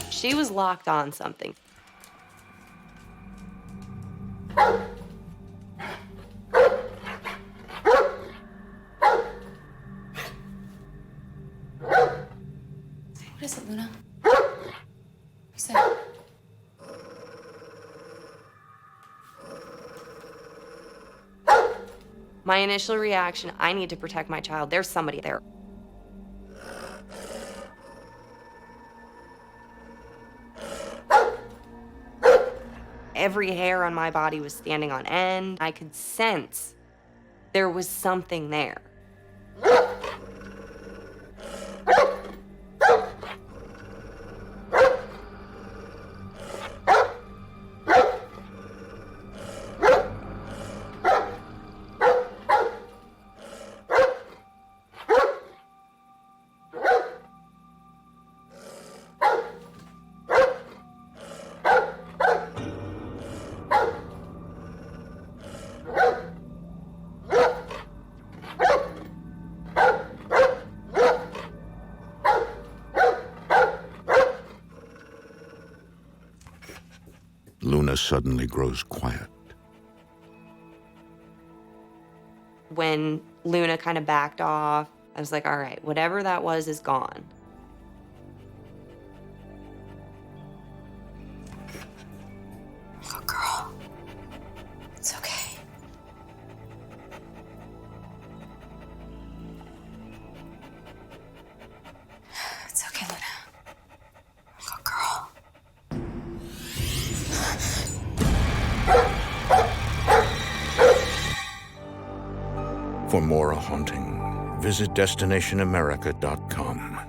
She was locked on something. What is it, Luna? What's that? My initial reaction, I need to protect my child. There's somebody there. Every hair on my body was standing on end. I could sense there was something there. Luna suddenly grows quiet. When Luna kind of backed off, I was like, all right, whatever that was is gone. Oh, girl. It's okay. It's okay, Luna. Oh, girl. For more haunting, visit destinationamerica.com.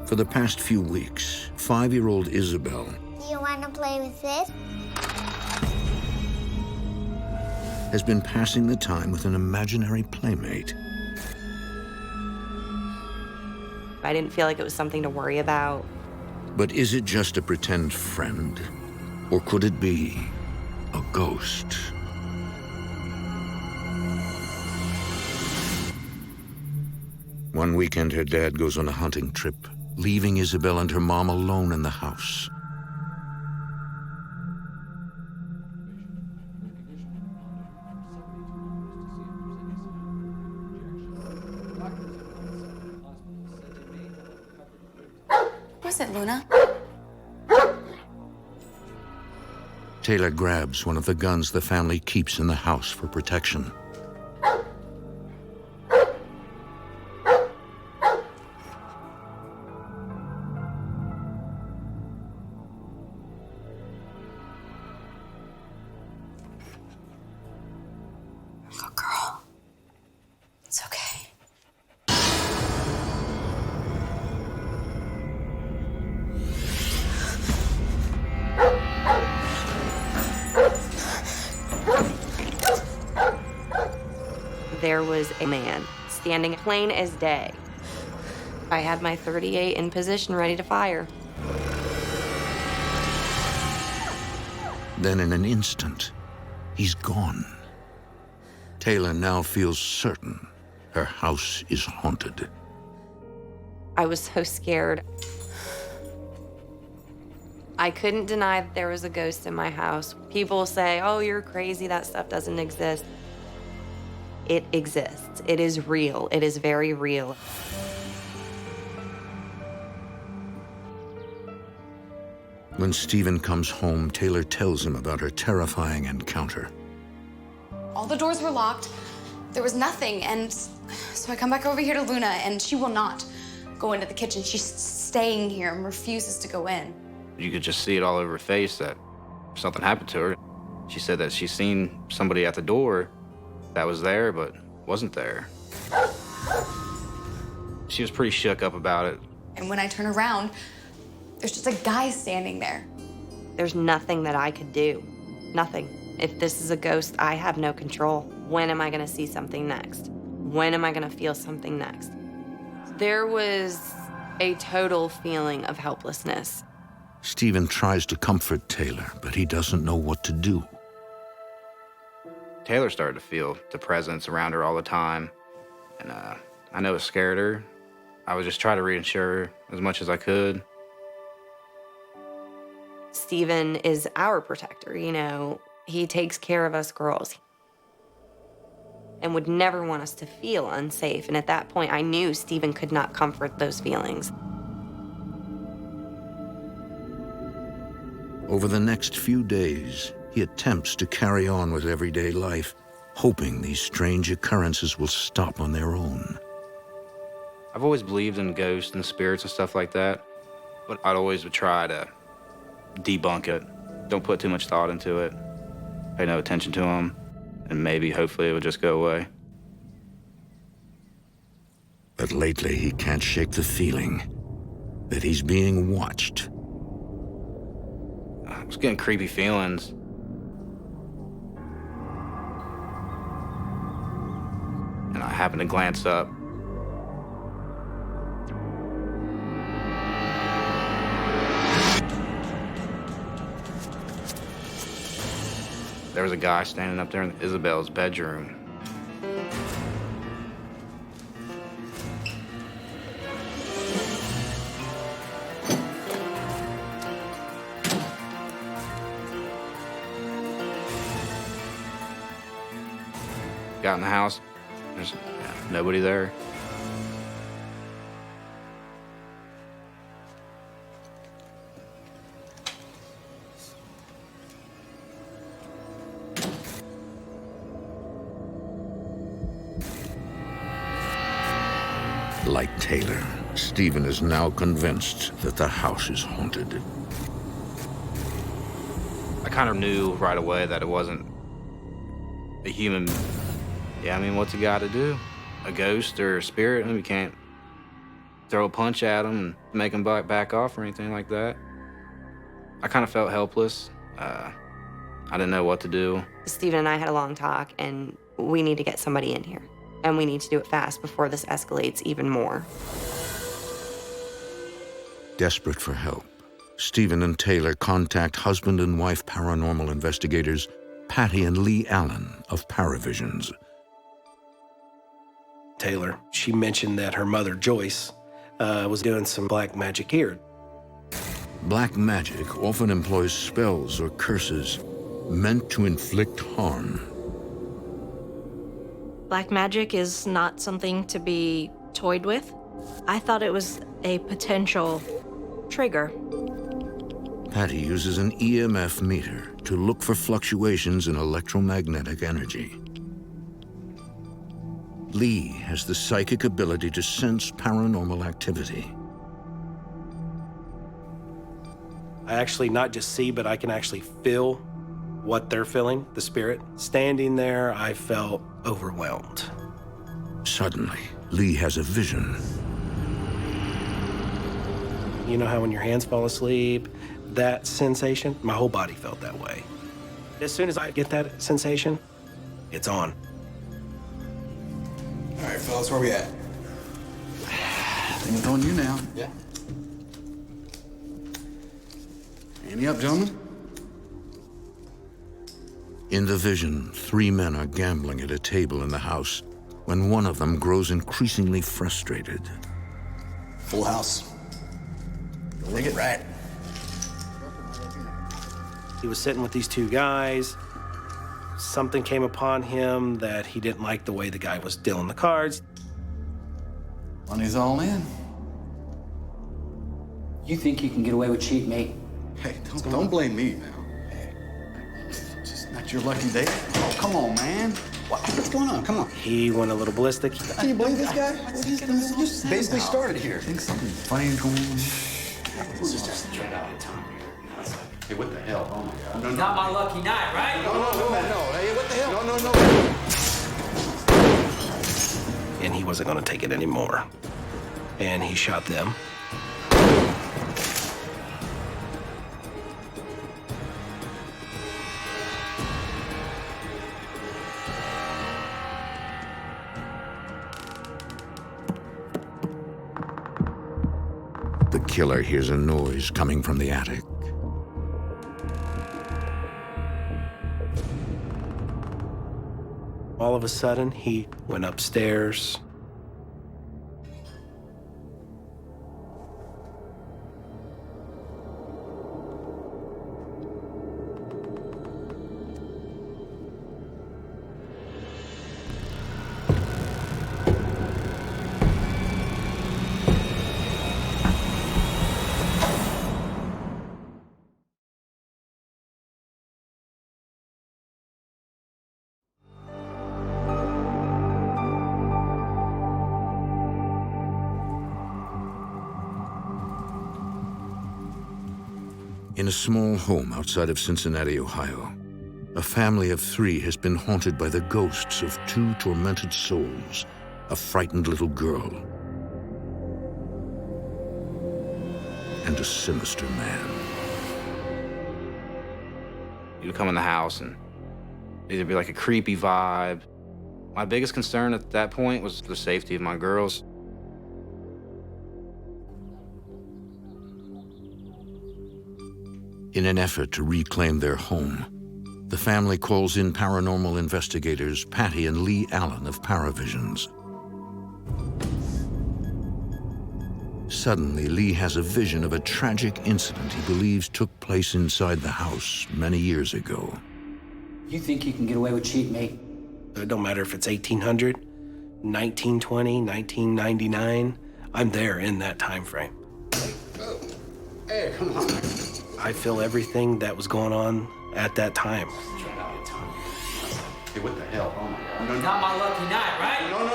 For the past few weeks, 5-year-old Isabel Do you want to play with this? has been passing the time with an imaginary playmate. I didn't feel like it was something to worry about. But is it just a pretend friend? Or could it be a ghost? One weekend, her dad goes on a hunting trip, leaving Isabel and her mom alone in the house. What is it, Luna? Taylor grabs one of the guns the family keeps in the house for protection. Good girl. It's okay. There was a man standing plain as day. I had my .38 in position ready to fire. Then in an instant, he's gone. Taylor now feels certain her house is haunted. I was so scared. I couldn't deny that there was a ghost in my house. People say, oh, you're crazy, that stuff doesn't exist. It exists. It is real. It is very real. When Stephen comes home, Taylor tells him about her terrifying encounter. All the doors were locked. There was nothing, and so I come back over here to Luna, and she will not go into the kitchen. She's staying here and refuses to go in. You could just see it all over her face that something happened to her. She said that she's seen somebody at the door that was there, but wasn't there. She was pretty shook up about it. And when I turn around, there's just a guy standing there. There's nothing that I could do. Nothing. If this is a ghost, I have no control. When am I gonna see something next? When am I gonna feel something next? There was a total feeling of helplessness. Stephen tries to comfort Taylor, but he doesn't know what to do. Taylor started to feel the presence around her all the time. And I know it scared her. I was just trying to reassure her as much as I could. Stephen is our protector, you know. He takes care of us girls and would never want us to feel unsafe. And at that point, I knew Stephen could not comfort those feelings. Over the next few days, he attempts to carry on with everyday life, hoping these strange occurrences will stop on their own. I've always believed in ghosts and spirits and stuff like that, but I'd always would try to debunk it. Don't put too much thought into it. Pay no attention to them, and maybe, hopefully, it would just go away. But lately, he can't shake the feeling that he's being watched. I was getting creepy feelings. And I happened to glance up. There was a guy standing up there in Isabel's bedroom. Got in the house, there's nobody there. Like Taylor, Stephen is now convinced that the house is haunted. I kind of knew right away that it wasn't a human. Yeah, I mean, what's a guy to do? A ghost or a spirit? I mean, we can't throw a punch at him and make him back off or anything like that. I kind of felt helpless. I didn't know what to do. Stephen and I had a long talk, and we need to get somebody in here. And we need to do it fast before this escalates even more. Desperate for help, Stephen and Taylor contact husband and wife paranormal investigators Patty and Lee Allen of Paravisions. Taylor, she mentioned that her mother, Joyce, was doing some black magic here. Black magic often employs spells or curses meant to inflict harm. Black magic is not something to be toyed with. I thought it was a potential trigger. Patty uses an EMF meter to look for fluctuations in electromagnetic energy. Lee has the psychic ability to sense paranormal activity. I actually not just see, but I can actually feel what they're feeling, the spirit. Standing there, I felt overwhelmed. Suddenly, Lee has a vision. You know how when your hands fall asleep, that sensation? My whole body felt that way. As soon as I get that sensation, it's on. All right, fellas, where we at? I think it's on you now. Yeah. Any up, gentlemen? In the vision, 3 men are gambling at a table in the house when one of them grows increasingly frustrated. Full house. You'll rig it right. He was sitting with these 2 guys. Something came upon him that he didn't like the way the guy was dealing the cards. Money's all in. You think you can get away with cheating, mate? Hey, don't blame me now. Hey, it's just not your lucky day. Oh, come on, man. What's going on? Come on. He went a little ballistic. Can you believe this guy? We just basically started here. I think something funny is going on. This is just a trip out of time here. Hey, what the hell? Oh my God. No, Not my lucky night, right? No. Hey, what the hell? No. And he wasn't gonna take it anymore. And he shot them. The killer hears a noise coming from the attic. All of a sudden, he went upstairs. In a small home outside of Cincinnati, Ohio, a family of 3 has been haunted by the ghosts of 2 tormented souls, a frightened little girl and a sinister man. You'd come in the house and it'd be like a creepy vibe. My biggest concern at that point was the safety of my girls. In an effort to reclaim their home, the family calls in paranormal investigators Patty and Lee Allen of Paravisions. Suddenly, Lee has a vision of a tragic incident he believes took place inside the house many years ago. You think you can get away with cheating, mate? It don't matter if it's 1800, 1920, 1999. I'm there in that time frame. Hey, come on. I feel everything that was going on at that time. Hey, what the hell? Oh my God. Not my lucky night, right? No.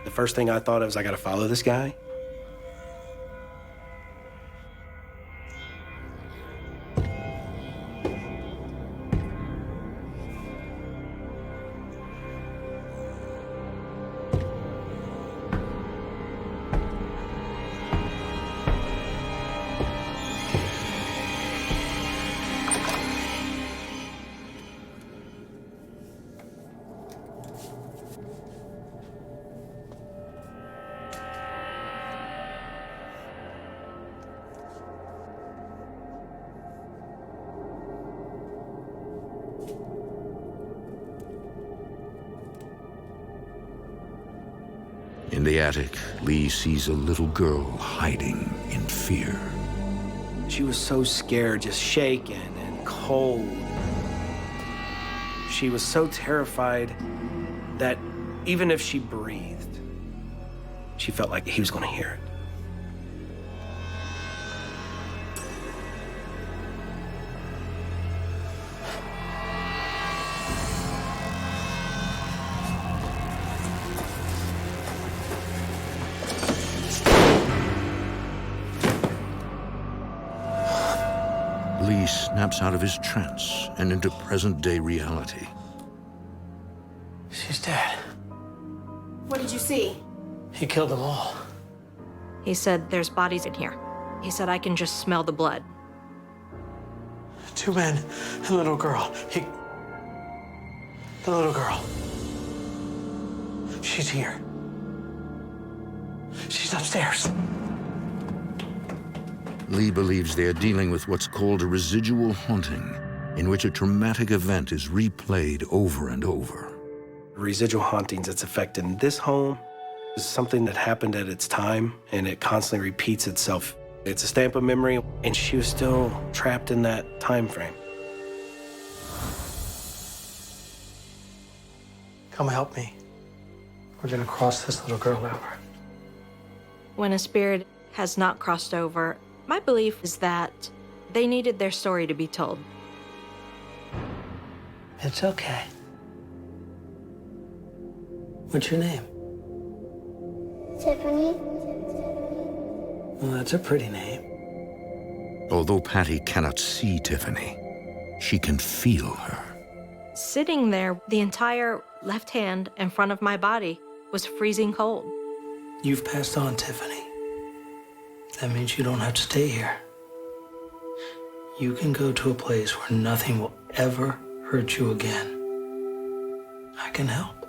The first thing I thought of was I gotta follow this guy. In the attic, Lee sees a little girl hiding in fear. She was so scared, just shaken and cold. She was so terrified that even if she breathed, she felt like he was going to hear it. Lee snaps out of his trance and into present-day reality. She's dead. What did you see? He killed them all. He said, there's bodies in here. He said, I can just smell the blood. 2 men and a little girl. The little girl. She's here. She's upstairs. Lee believes they are dealing with what's called a residual haunting, in which a traumatic event is replayed over and over. Residual hauntings that's affecting this home is something that happened at its time, and it constantly repeats itself. It's a stamp of memory, and she was still trapped in that time frame. Come help me. We're gonna cross this little girl over. When a spirit has not crossed over, my belief is that they needed their story to be told. It's okay. What's your name? Tiffany? Well, that's a pretty name. Although Patty cannot see Tiffany, she can feel her. Sitting there, the entire left hand in front of my body was freezing cold. You've passed on, Tiffany. That means you don't have to stay here. You can go to a place where nothing will ever hurt you again. I can help.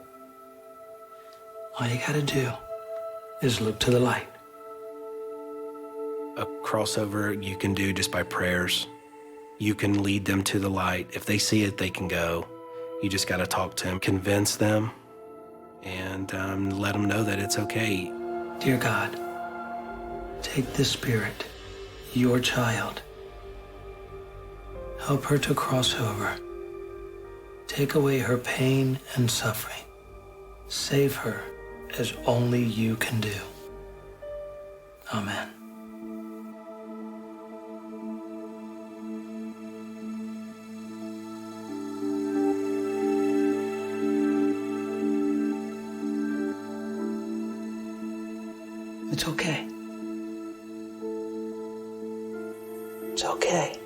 All you gotta do is look to the light. A crossover you can do just by prayers. You can lead them to the light. If they see it, they can go. You just got to talk to them, convince them, and let them know that it's okay. Dear God, take this spirit, your child. Help her to cross over. Take away her pain and suffering. Save her as only you can do. Amen. It's okay. It's okay.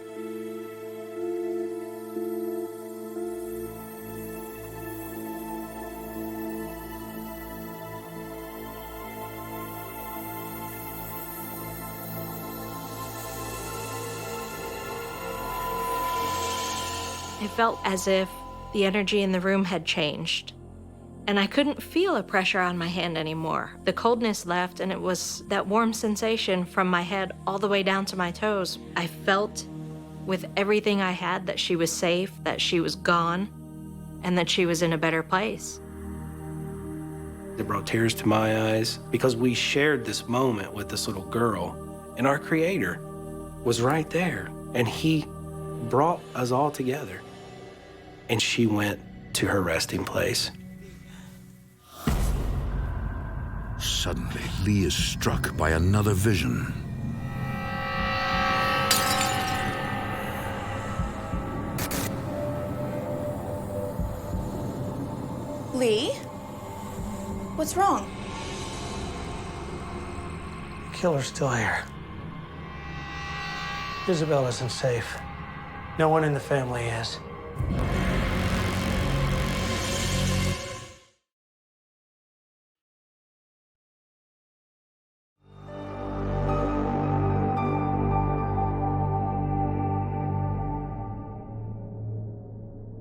It felt as if the energy in the room had changed. And I couldn't feel a pressure on my hand anymore. The coldness left, and it was that warm sensation from my head all the way down to my toes. I felt with everything I had that she was safe, that she was gone, and that she was in a better place. It brought tears to my eyes because we shared this moment with this little girl, and our Creator was right there, and He brought us all together. And she went to her resting place. Suddenly, Lee is struck by another vision. Lee? What's wrong? The killer's still here. Isabel isn't safe. No one in the family is.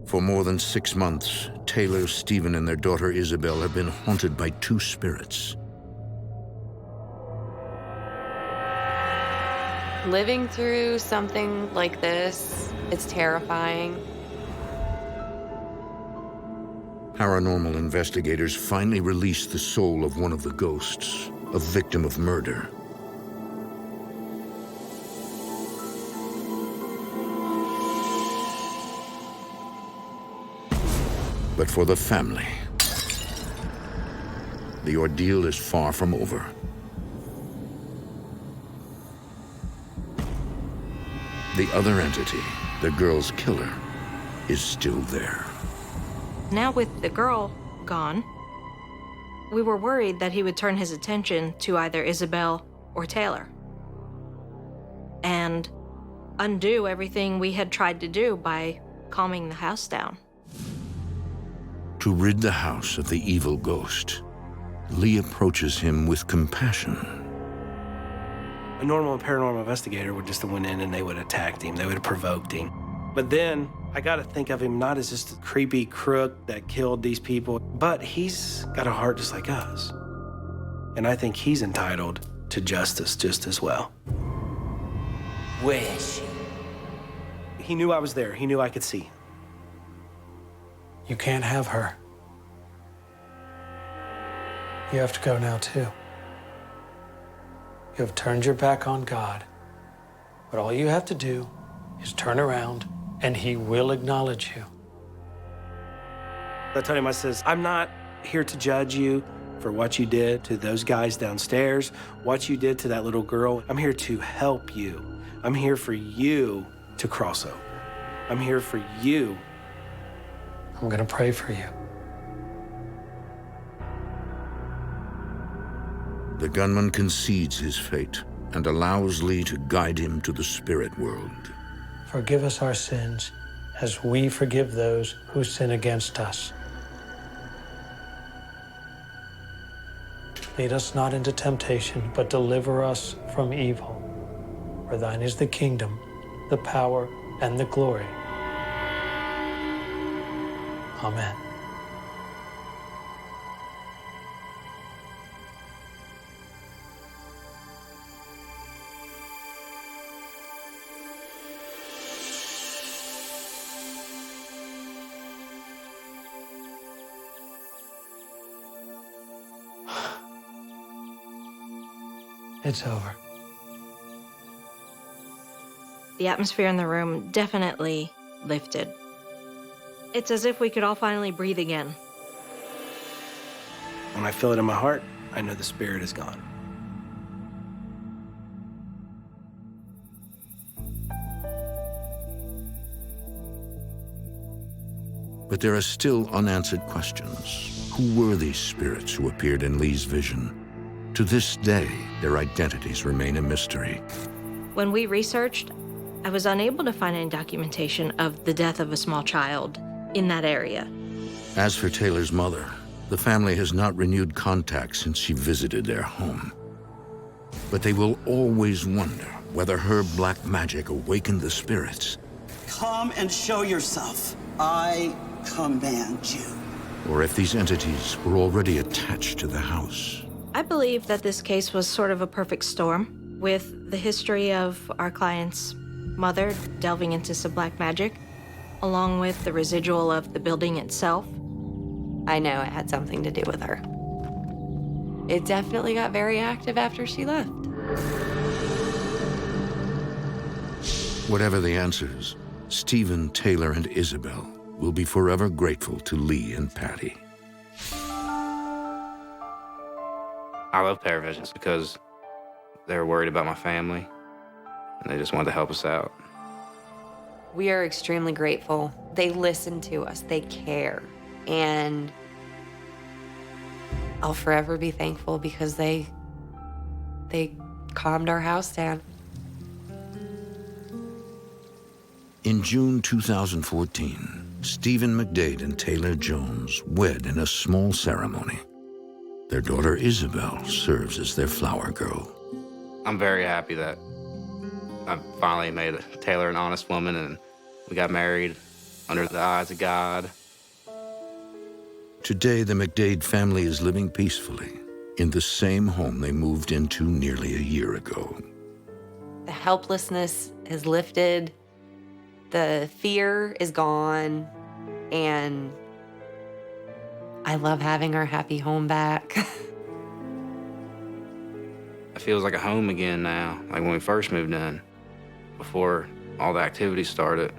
For more than 6 months, Taylor, Stephen, and their daughter Isabel have been haunted by 2 spirits. Living through something like this, it's terrifying. Paranormal investigators finally released the soul of one of the ghosts, a victim of murder. But for the family, the ordeal is far from over. The other entity, the girl's killer, is still there. Now with the girl gone, we were worried that he would turn his attention to either Isabel or Taylor and undo everything we had tried to do by calming the house down. To rid the house of the evil ghost, Lee approaches him with compassion. A normal paranormal investigator would just have went in and they would have attacked him. They would have provoked him. But then I got to think of him not as just a creepy crook that killed these people, but he's got a heart just like us. And I think he's entitled to justice just as well. Where is she? He knew I was there. He knew I could see. You can't have her. You have to go now, too. You have turned your back on God, but all you have to do is turn around and he will acknowledge you. I told him, I says, I'm not here to judge you for what you did to those guys downstairs, what you did to that little girl. I'm here to help you. I'm here for you to cross over. I'm here for you. I'm gonna pray for you. The gunman concedes his fate and allows Lee to guide him to the spirit world. Forgive us our sins as we forgive those who sin against us. Lead us not into temptation, but deliver us from evil. For thine is the kingdom, the power, and the glory. Amen. It's over. The atmosphere in the room definitely lifted. It's as if we could all finally breathe again. When I feel it in my heart, I know the spirit is gone. But there are still unanswered questions. Who were these spirits who appeared in Lee's vision? To this day, their identities remain a mystery. When we researched, I was unable to find any documentation of the death of a small child in that area. As for Taylor's mother, the family has not renewed contact since she visited their home. But they will always wonder whether her black magic awakened the spirits. Come and show yourself. I command you. Or if these entities were already attached to the house. I believe that this case was sort of a perfect storm, with the history of our client's mother delving into some black magic, along with the residual of the building itself. I know it had something to do with her. It definitely got very active after she left. Whatever the answers, Stephen, Taylor, and Isabel will be forever grateful to Lee and Patty. I love Paravisions because they were worried about my family, and they just wanted to help us out. We are extremely grateful. They listen to us, they care, and I'll forever be thankful because they calmed our house down. In June 2014, Stephen McDade and Taylor Jones wed in a small ceremony. Their daughter Isabel serves as their flower girl. I'm very happy that I finally made Taylor an honest woman and we got married under the eyes of God. Today, the McDade family is living peacefully in the same home they moved into nearly a year ago. The helplessness has lifted, the fear is gone, and I love having our happy home back. It feels like a home again now, like when we first moved in, before all the activity started.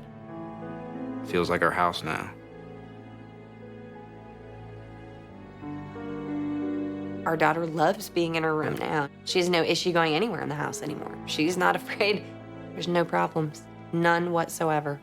It feels like our house now. Our daughter loves being in her room now. She has no issue going anywhere in the house anymore. She's not afraid. There's no problems, none whatsoever.